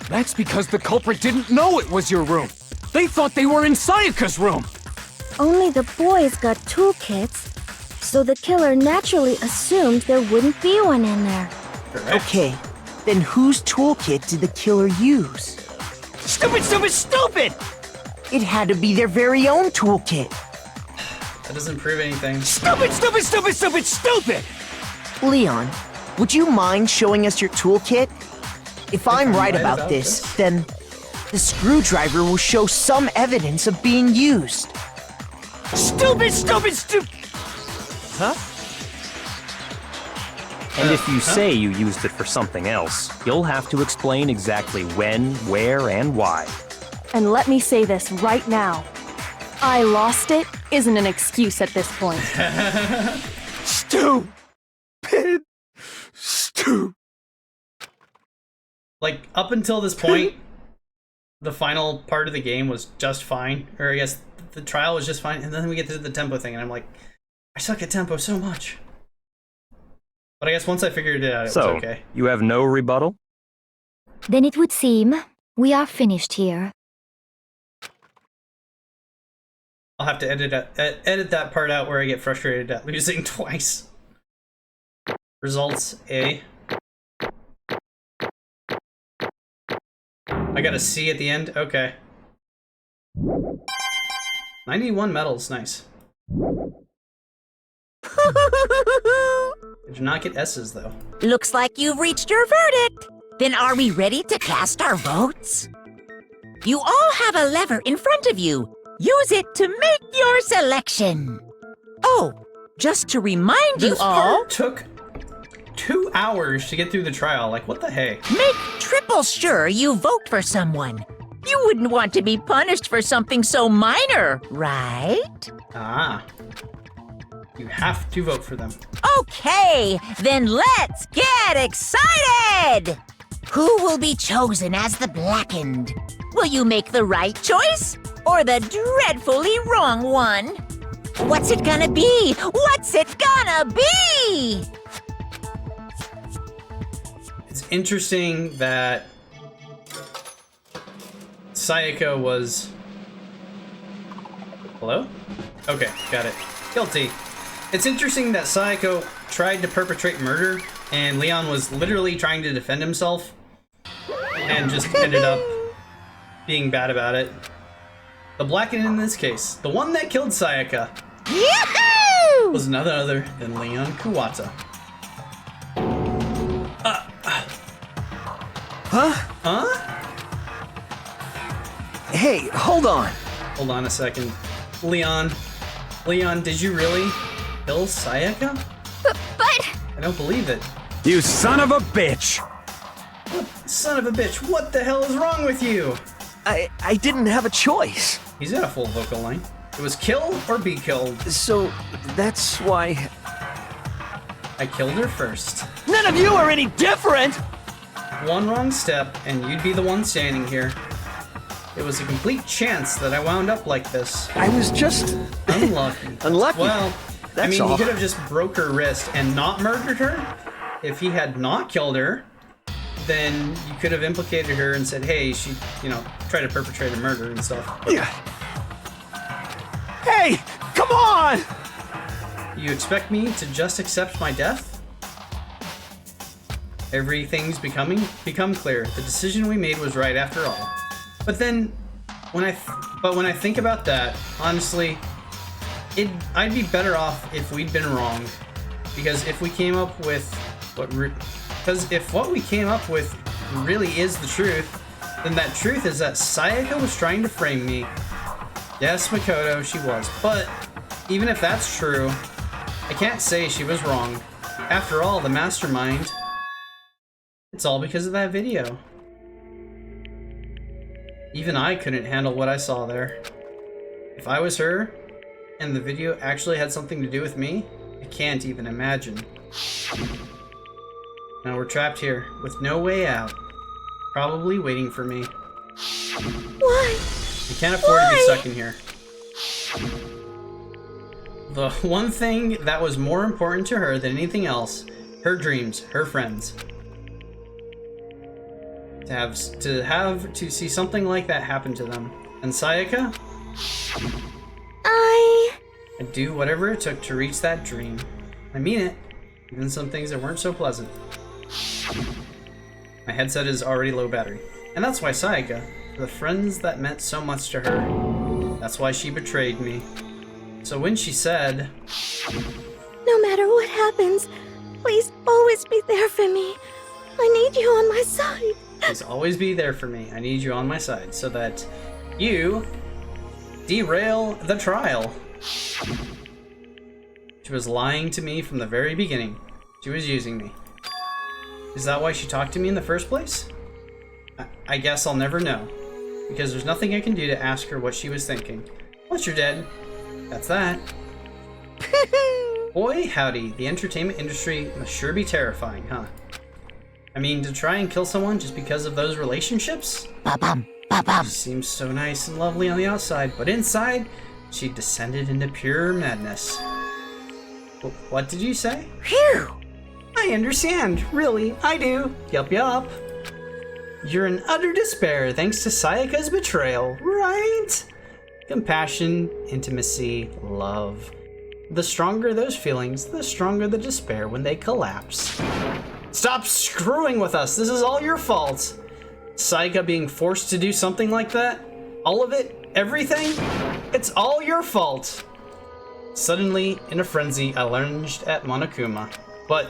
That's because the culprit didn't know it was your room. They thought they were in Sayaka's room. Only the boys got toolkits, so the killer naturally assumed there wouldn't be one in there. Correct. Okay, then whose toolkit did the killer use? Stupid, stupid, stupid! It had to be their very own toolkit. That doesn't prove anything. Stupid, stupid, stupid, stupid, stupid! Leon, would you mind showing us your toolkit? If I'm right about this, then the screwdriver will show some evidence of being used. Stupid, stupid, stupid! Huh? And if you say you used it for something else, you'll have to explain exactly when, where, and why. And let me say this right now. I lost it isn't an excuse at this point. Stupid. Like, up until this point, the final part of the game was just fine. Or I guess the trial was just fine. And then we get to the tempo thing, and I'm like, I suck at tempo so much. But I guess once I figured it out, it was okay. You have no rebuttal? Then it would seem we are finished here. I'll have to edit that part out where I get frustrated at losing twice. Results A. I got a C at the end? Okay. 91 medals, nice. Did not get S's though. Looks like you've reached your verdict. Then are we ready to cast our votes? You all have a lever in front of you. Use it to make your selection. Oh, just to remind you This all, part took 2 hours to get through the trial. Like, what the heck? make triple sure you vote for someone. You wouldn't want to be punished for something so minor, right? Ah. You have to vote for them. Okay, then let's get excited! Who will be chosen as the Blackened? Will you make the right choice or the dreadfully wrong one? What's it gonna be? What's it gonna be? It's interesting that Sayaka was... Hello? Okay, got it. Guilty. It's interesting that Sayako tried to perpetrate murder, and Leon was literally trying to defend himself, and just ended up being bad about it. The Blackened in this case, the one that killed Sayaka, Yahoo! was none other than Leon Kuwata. Huh? Huh? Hey, hold on. Hold on a second. Leon, did you really kill Sayaka? But... I don't believe it. You son of a bitch! Son of a bitch, what the hell is wrong with you? I didn't have a choice. He's got a full vocal line. It was kill or be killed. So, that's why... I killed her first. None of you are any different! One wrong step, and you'd be the one standing here. It was a complete chance that I wound up like this. I was just... Unlucky. Unlucky. Well, That's I mean, all. he could have just broke her wrist and not murdered her. If he had not killed her, then you could have implicated her and said, hey, she, tried to perpetrate a murder and stuff. Yeah. Hey, come on! You expect me to just accept my death? Everything's become clear. The decision we made was right after all. But then, when I think about that, honestly, I'd be better off if we'd been wrong, because if we came up with what we came up with really is the truth, then that truth is that Sayaka was trying to frame me. Yes, Makoto, she was. But even if that's true, I can't say she was wrong. After all, the mastermind, it's all because of that video. Even I couldn't handle what I saw there. If I was her, and the video actually had something to do with me, I can't even imagine. Now we're trapped here, with no way out. Probably waiting for me. Why? We can't afford to be stuck in here. The one thing that was more important to her than anything else, her dreams, her friends. To see something like that happen to them. And Sayaka? I'd do whatever it took to reach that dream. I mean it, even some things that weren't so pleasant. My headset is already low battery. And that's why Sayaka, for the friends that meant so much to her, that's why she betrayed me. So when she said, No matter what happens, please always be there for me. I need you on my side. Please always be there for me. I need you on my side so that you derail the trial. She was lying to me from the very beginning. She was using me. Is that why she talked to me in the first place? I guess I'll never know, because there's nothing I can do to ask her what she was thinking. Once you're dead, that's that. Boy, howdy, the entertainment industry must sure be terrifying, huh? I mean, to try and kill someone just because of those relationships? She seems so nice and lovely on the outside, but inside, she descended into pure madness. What did you say? Phew! I understand, really, I do. Yup. You're in utter despair thanks to Sayaka's betrayal, right? Compassion, intimacy, love. The stronger those feelings, the stronger the despair when they collapse. Stop screwing with us, this is all your fault. Sayaka being forced to do something like that? All of it? Everything? It's all your fault. Suddenly, in a frenzy, I lunged at Monokuma, but...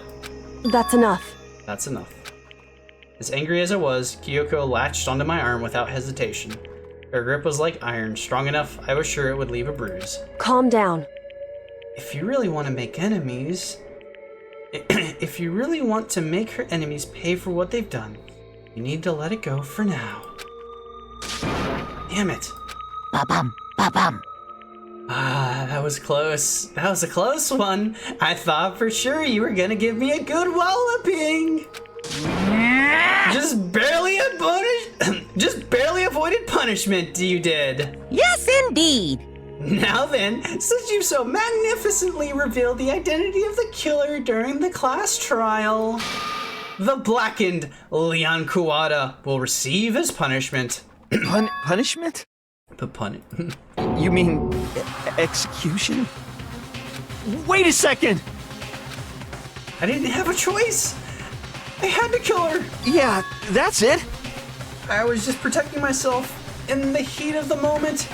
That's enough. That's enough. As angry as I was, Kyoko latched onto my arm without hesitation. Her grip was like iron, strong enough I was sure it would leave a bruise. Calm down. If you really want to make enemies... if you really want to make her enemies pay for what they've done, you need to let it go for now. Damn it. Ba-bum, ba-bum. Ah, that was close. That was a close one. I thought for sure you were gonna give me a good walloping. Just barely avoided punishment, you did. Yes, indeed. Now then, since you so magnificently revealed the identity of the killer during the class trial, the blackened Leon Kuwata will receive his punishment. Punishment? You mean execution? Wait a second! I didn't have a choice. I had to kill her. Yeah, that's it. I was just protecting myself in the heat of the moment.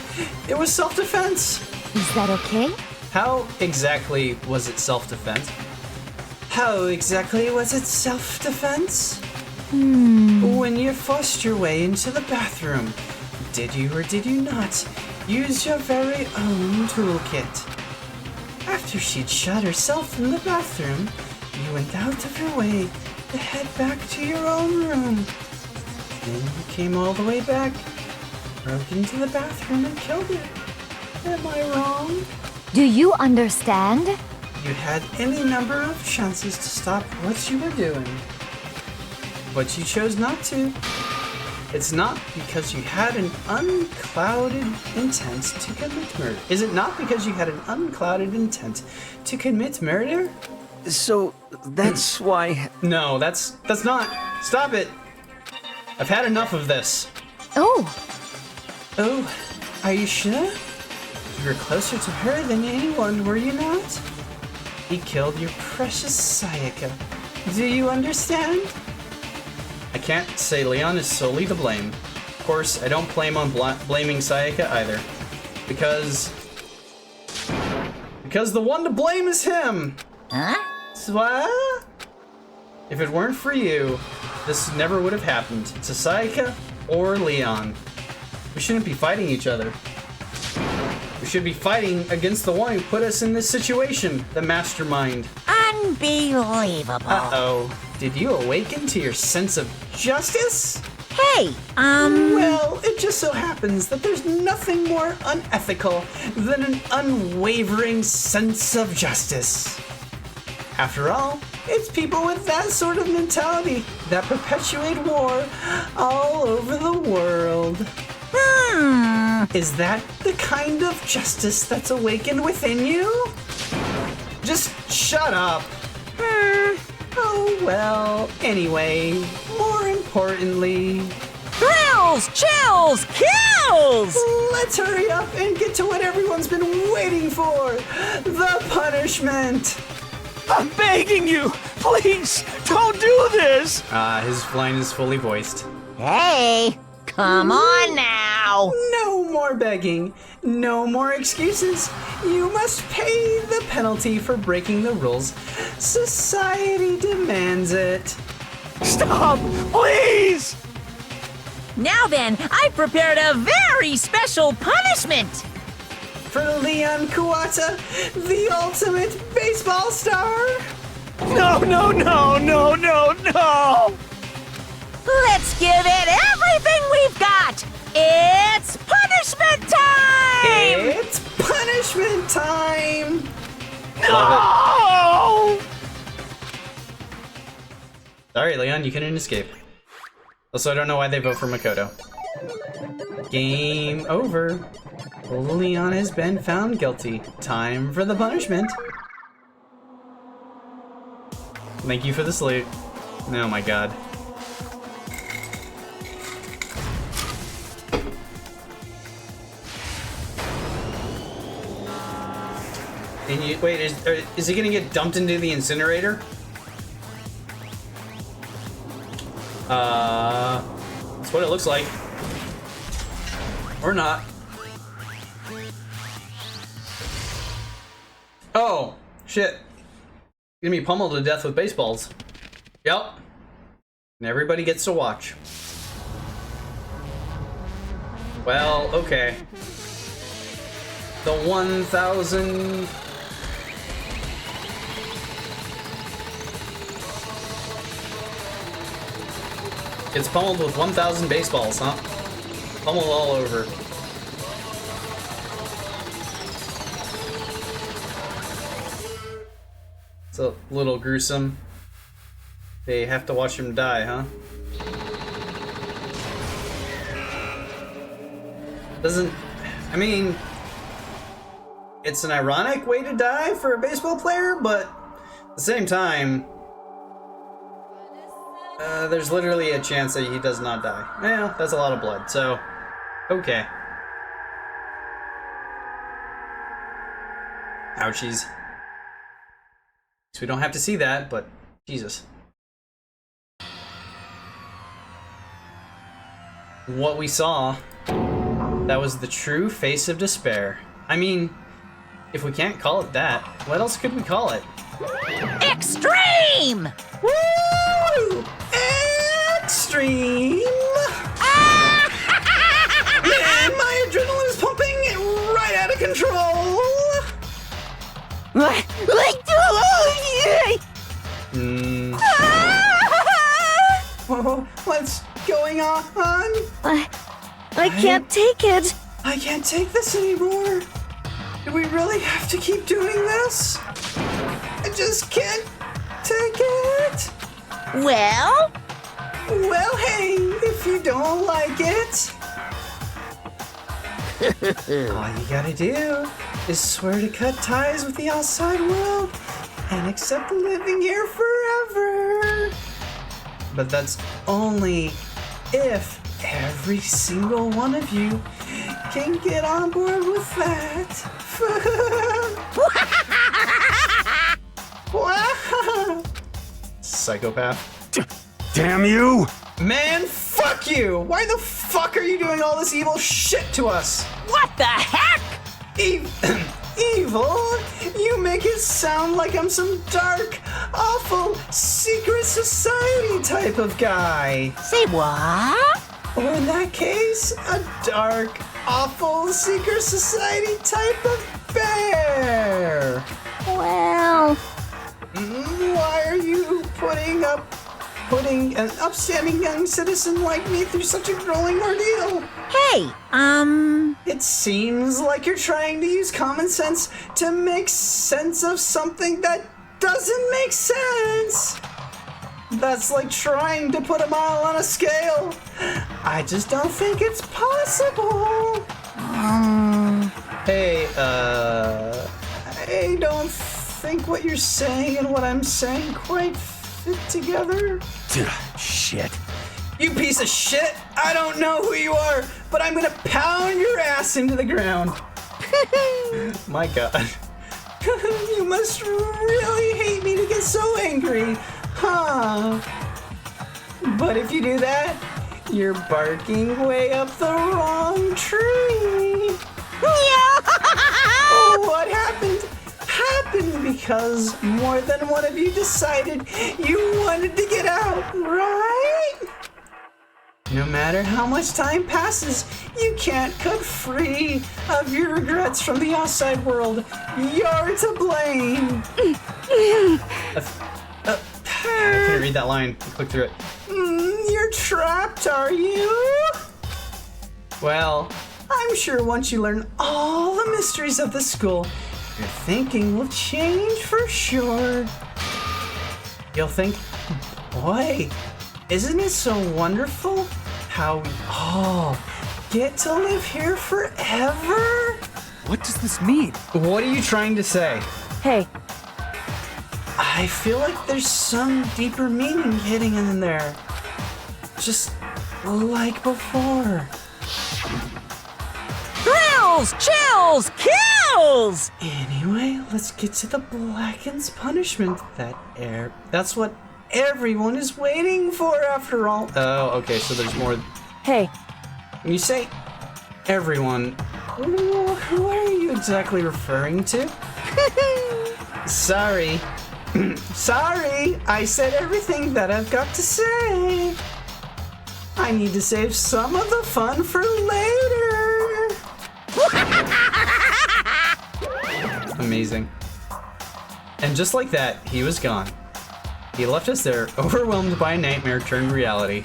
It was self-defense. Is that okay? How exactly was it self-defense? When you forced your way into the bathroom, did you or did you not use your very own toolkit? After she'd shut herself in the bathroom, you went out of your way to head back to your own room. Then you came all the way back, broke into the bathroom and killed her. Am I wrong? Do you understand? You had any number of chances to stop what you were doing, but you chose not to. It's not because you had an unclouded intent to commit murder. Is it not because you had an unclouded intent to commit murder? So, that's why... No, that's not. Stop it. I've had enough of this. Oh, are you sure? You were closer to her than anyone, were you not? He killed your precious Sayaka. Do you understand? I can't say Leon is solely to blame. Of course, I don't blame on blaming Sayaka either. Because the one to blame is him! Huh? What? If it weren't for you, this never would have happened. To Sayaka, or Leon. We shouldn't be fighting each other. We should be fighting against the one who put us in this situation, the mastermind. Unbelievable. Uh-oh. Did you awaken to your sense of justice? Hey, Well, it just so happens that there's nothing more unethical than an unwavering sense of justice. After all, it's people with that sort of mentality that perpetuate war all over the world. Is that the kind of justice that's awakened within you? Just shut up. Oh well, anyway, more importantly... Thrills, chills, kills! Let's hurry up and get to what everyone's been waiting for! The punishment! I'm begging you! Please, don't do this! His line is fully voiced. Hey, come on now. No more begging. No more excuses. You must pay the penalty for breaking the rules. Society demands it. Stop! Please! Now then, I prepared a very special punishment! For Leon Kuwata, the ultimate baseball star! No, no, no, no, no, no! Let's give it everything we've got! It's punishment time! It's punishment time! No! Sorry, Leon, you couldn't escape. Also, I don't know why they vote for Makoto. Game over. Leon has been found guilty. Time for the punishment. Thank you for the salute. Oh my god. And you, wait, is he gonna get dumped into the incinerator? That's what it looks like. Or not. Oh, shit. Gonna be pummeled to death with baseballs. Yep. And everybody gets to watch. Well, okay. The 1,000... It's pummeled with 1,000 baseballs, huh? Pummeled all over. It's a little gruesome. They have to watch him die, huh? Doesn't... I mean... It's an ironic way to die for a baseball player, but at the same time... there's literally a chance that he does not die. Yeah, that's a lot of blood, so... Okay. Ouchies. So we don't have to see that, but... Jesus. What we saw... That was the true face of despair. I mean... If we can't call it that, what else could we call it? Extreme! Woo! Extreme! Man, my adrenaline is pumping right out of control! What's going on? I can't take it. I can't take this anymore. Do we really have to keep doing this? I just can't take it. Well? Well, hey, if you don't like it, all you gotta do is swear to cut ties with the outside world and accept living here forever. But that's only if every single one of you can get on board with that. Psychopath. Damn you! Man, fuck you! Why the fuck are you doing all this evil shit to us? What the heck? Evil? You make it sound like I'm some dark, awful, secret society type of guy. Say what? Or in that case, a dark, awful secret society type of bear. Well... Why are you putting an upstanding young citizen like me through such a grueling ordeal? Hey, It seems like you're trying to use common sense to make sense of something that doesn't make sense. That's like trying to put a mile on a scale. I just don't think it's possible. Hey, I don't think what you're saying and what I'm saying quite fit together. Shit. You piece of shit! I don't know who you are, but I'm gonna pound your ass into the ground. My god. You must really hate me to get so angry, huh? But if you do that, you're barking way up the wrong tree. What happened? Happened because more than one of you decided you wanted to get out, right? No matter how much time passes, you can't cut free of your regrets from the outside world. You're to blame. I couldn't read that line. I clicked through it. You're trapped, are you? Well, I'm sure once you learn all the mysteries of the school, your thinking will change for sure. You'll think, boy, isn't it so wonderful how we all get to live here forever? What does this mean? What are you trying to say? Hey. I feel like there's some deeper meaning hidden in there. Just like before. Thrills, chills, kills! Anyway, let's get to the Blacken's punishment. That's what everyone is waiting for after all. Oh, okay, so there's more. Hey. When you say everyone, who are you exactly referring to? Sorry. Sorry, I said everything that I've got to say. I need to save some of the fun for later. Amazing. And just like that, he was gone. He left us there, overwhelmed by a nightmare turned reality.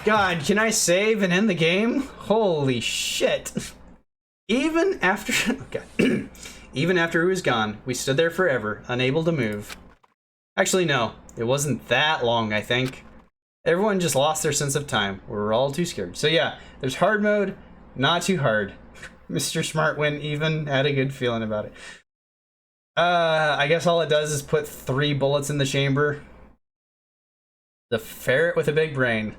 God, can I save and end the game? Holy shit. Even after... Okay. Even after he was gone, we stood there forever, unable to move. Actually, no. It wasn't that long, I think. Everyone just lost their sense of time. We were all too scared. So yeah, there's hard mode, not too hard. Mr. Smartwin even had a good feeling about it. I guess all it does is put 3 bullets in the chamber. The ferret with a big brain.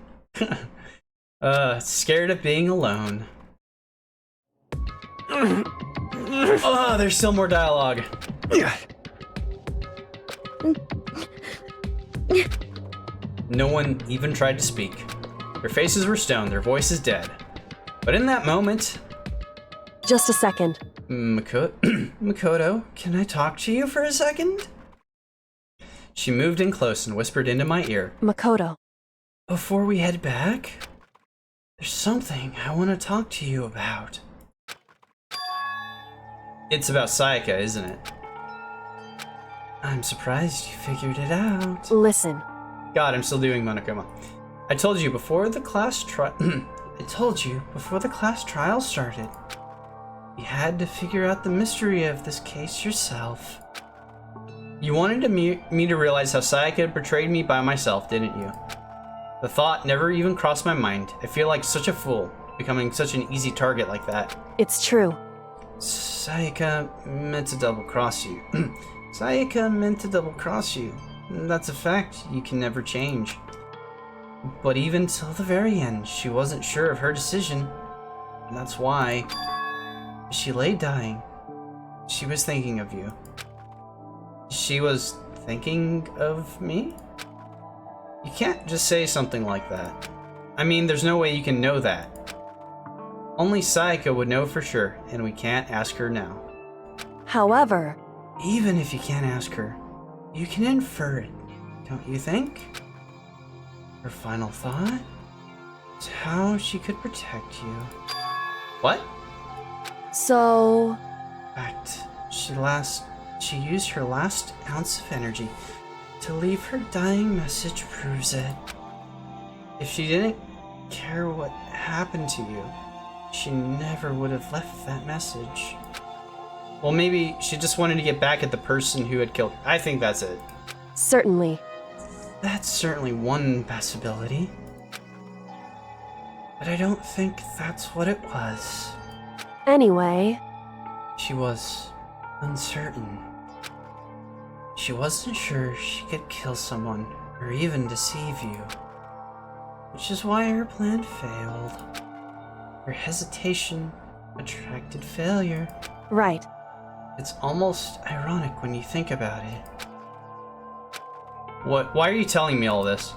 Scared of being alone. Oh, there's still more dialogue. No one even tried to speak. Their faces were stone, their voices dead. But in that moment... Just a second. Makoto, can I talk to you for a second? She moved in close and whispered into my ear. Makoto. Before we head back, there's something I want to talk to you about. It's about Sayaka, isn't it? I'm surprised you figured it out. Listen. God, I'm still doing Monokuma. I told you before the class trial started. You had to figure out the mystery of this case yourself. You wanted me to realize how Sayaka had betrayed me by myself, didn't you? The thought never even crossed my mind. I feel like such a fool, becoming such an easy target like that. It's true. Sayaka meant to double-cross you. Sayaka meant to double-cross you. That's a fact you can never change. But even till the very end, she wasn't sure of her decision. And that's why she lay dying. She was thinking of you. She was thinking of me? You can't just say something like that. I mean, there's no way you can know that. Only Sayaka would know for sure, and we can't ask her now. However... Even if you can't ask her, you can infer it, don't you think? Her final thought? It's how she could protect you. What? So... In fact, she used her last ounce of energy to leave her dying message proves it. If she didn't care what happened to you, she never would have left that message. Well, maybe she just wanted to get back at the person who had killed her. I think that's it. Certainly. That's certainly one possibility. But I don't think that's what it was. Anyway... She was uncertain. She wasn't sure she could kill someone or even deceive you. Which is why her plan failed. Her hesitation attracted failure. Right. It's almost ironic when you think about it. What? Why are you telling me all this?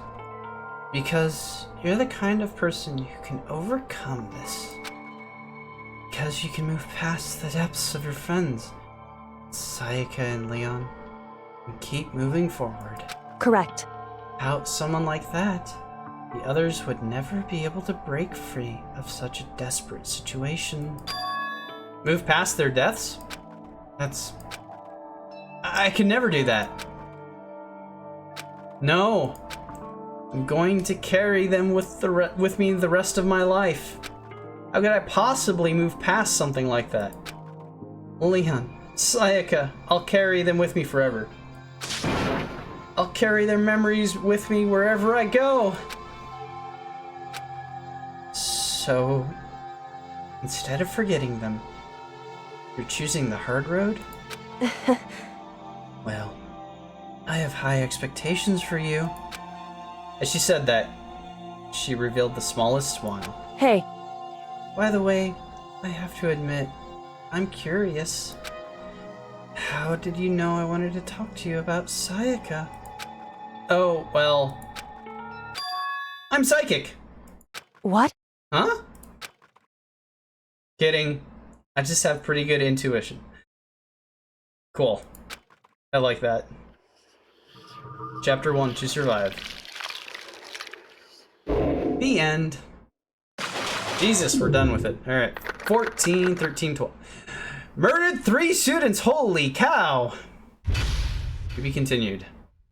Because you're the kind of person who can overcome this. Because you can move past the depths of your friends, Sayaka and Leon, and keep moving forward. Correct. Without someone like that, the others would never be able to break free of such a desperate situation. Move past their deaths? I can never do that. No. I'm going to carry them with me the rest of my life. How could I possibly move past something like that? Leon, Sayaka, I'll carry them with me forever. I'll carry their memories with me wherever I go. So, instead of forgetting them, you're choosing the hard road? Well, I have high expectations for you. As she said that, she revealed the smallest smile. Hey. By the way, I have to admit, I'm curious. How did you know I wanted to talk to you about Sayaka? Oh, well... I'm psychic! What? Huh? Kidding. I just have pretty good intuition. Cool. I like that. Chapter 1, to survive. The end. Jesus, we're done with it. Alright. 14, 13, 12. Murdered 3 students, holy cow! To be continued.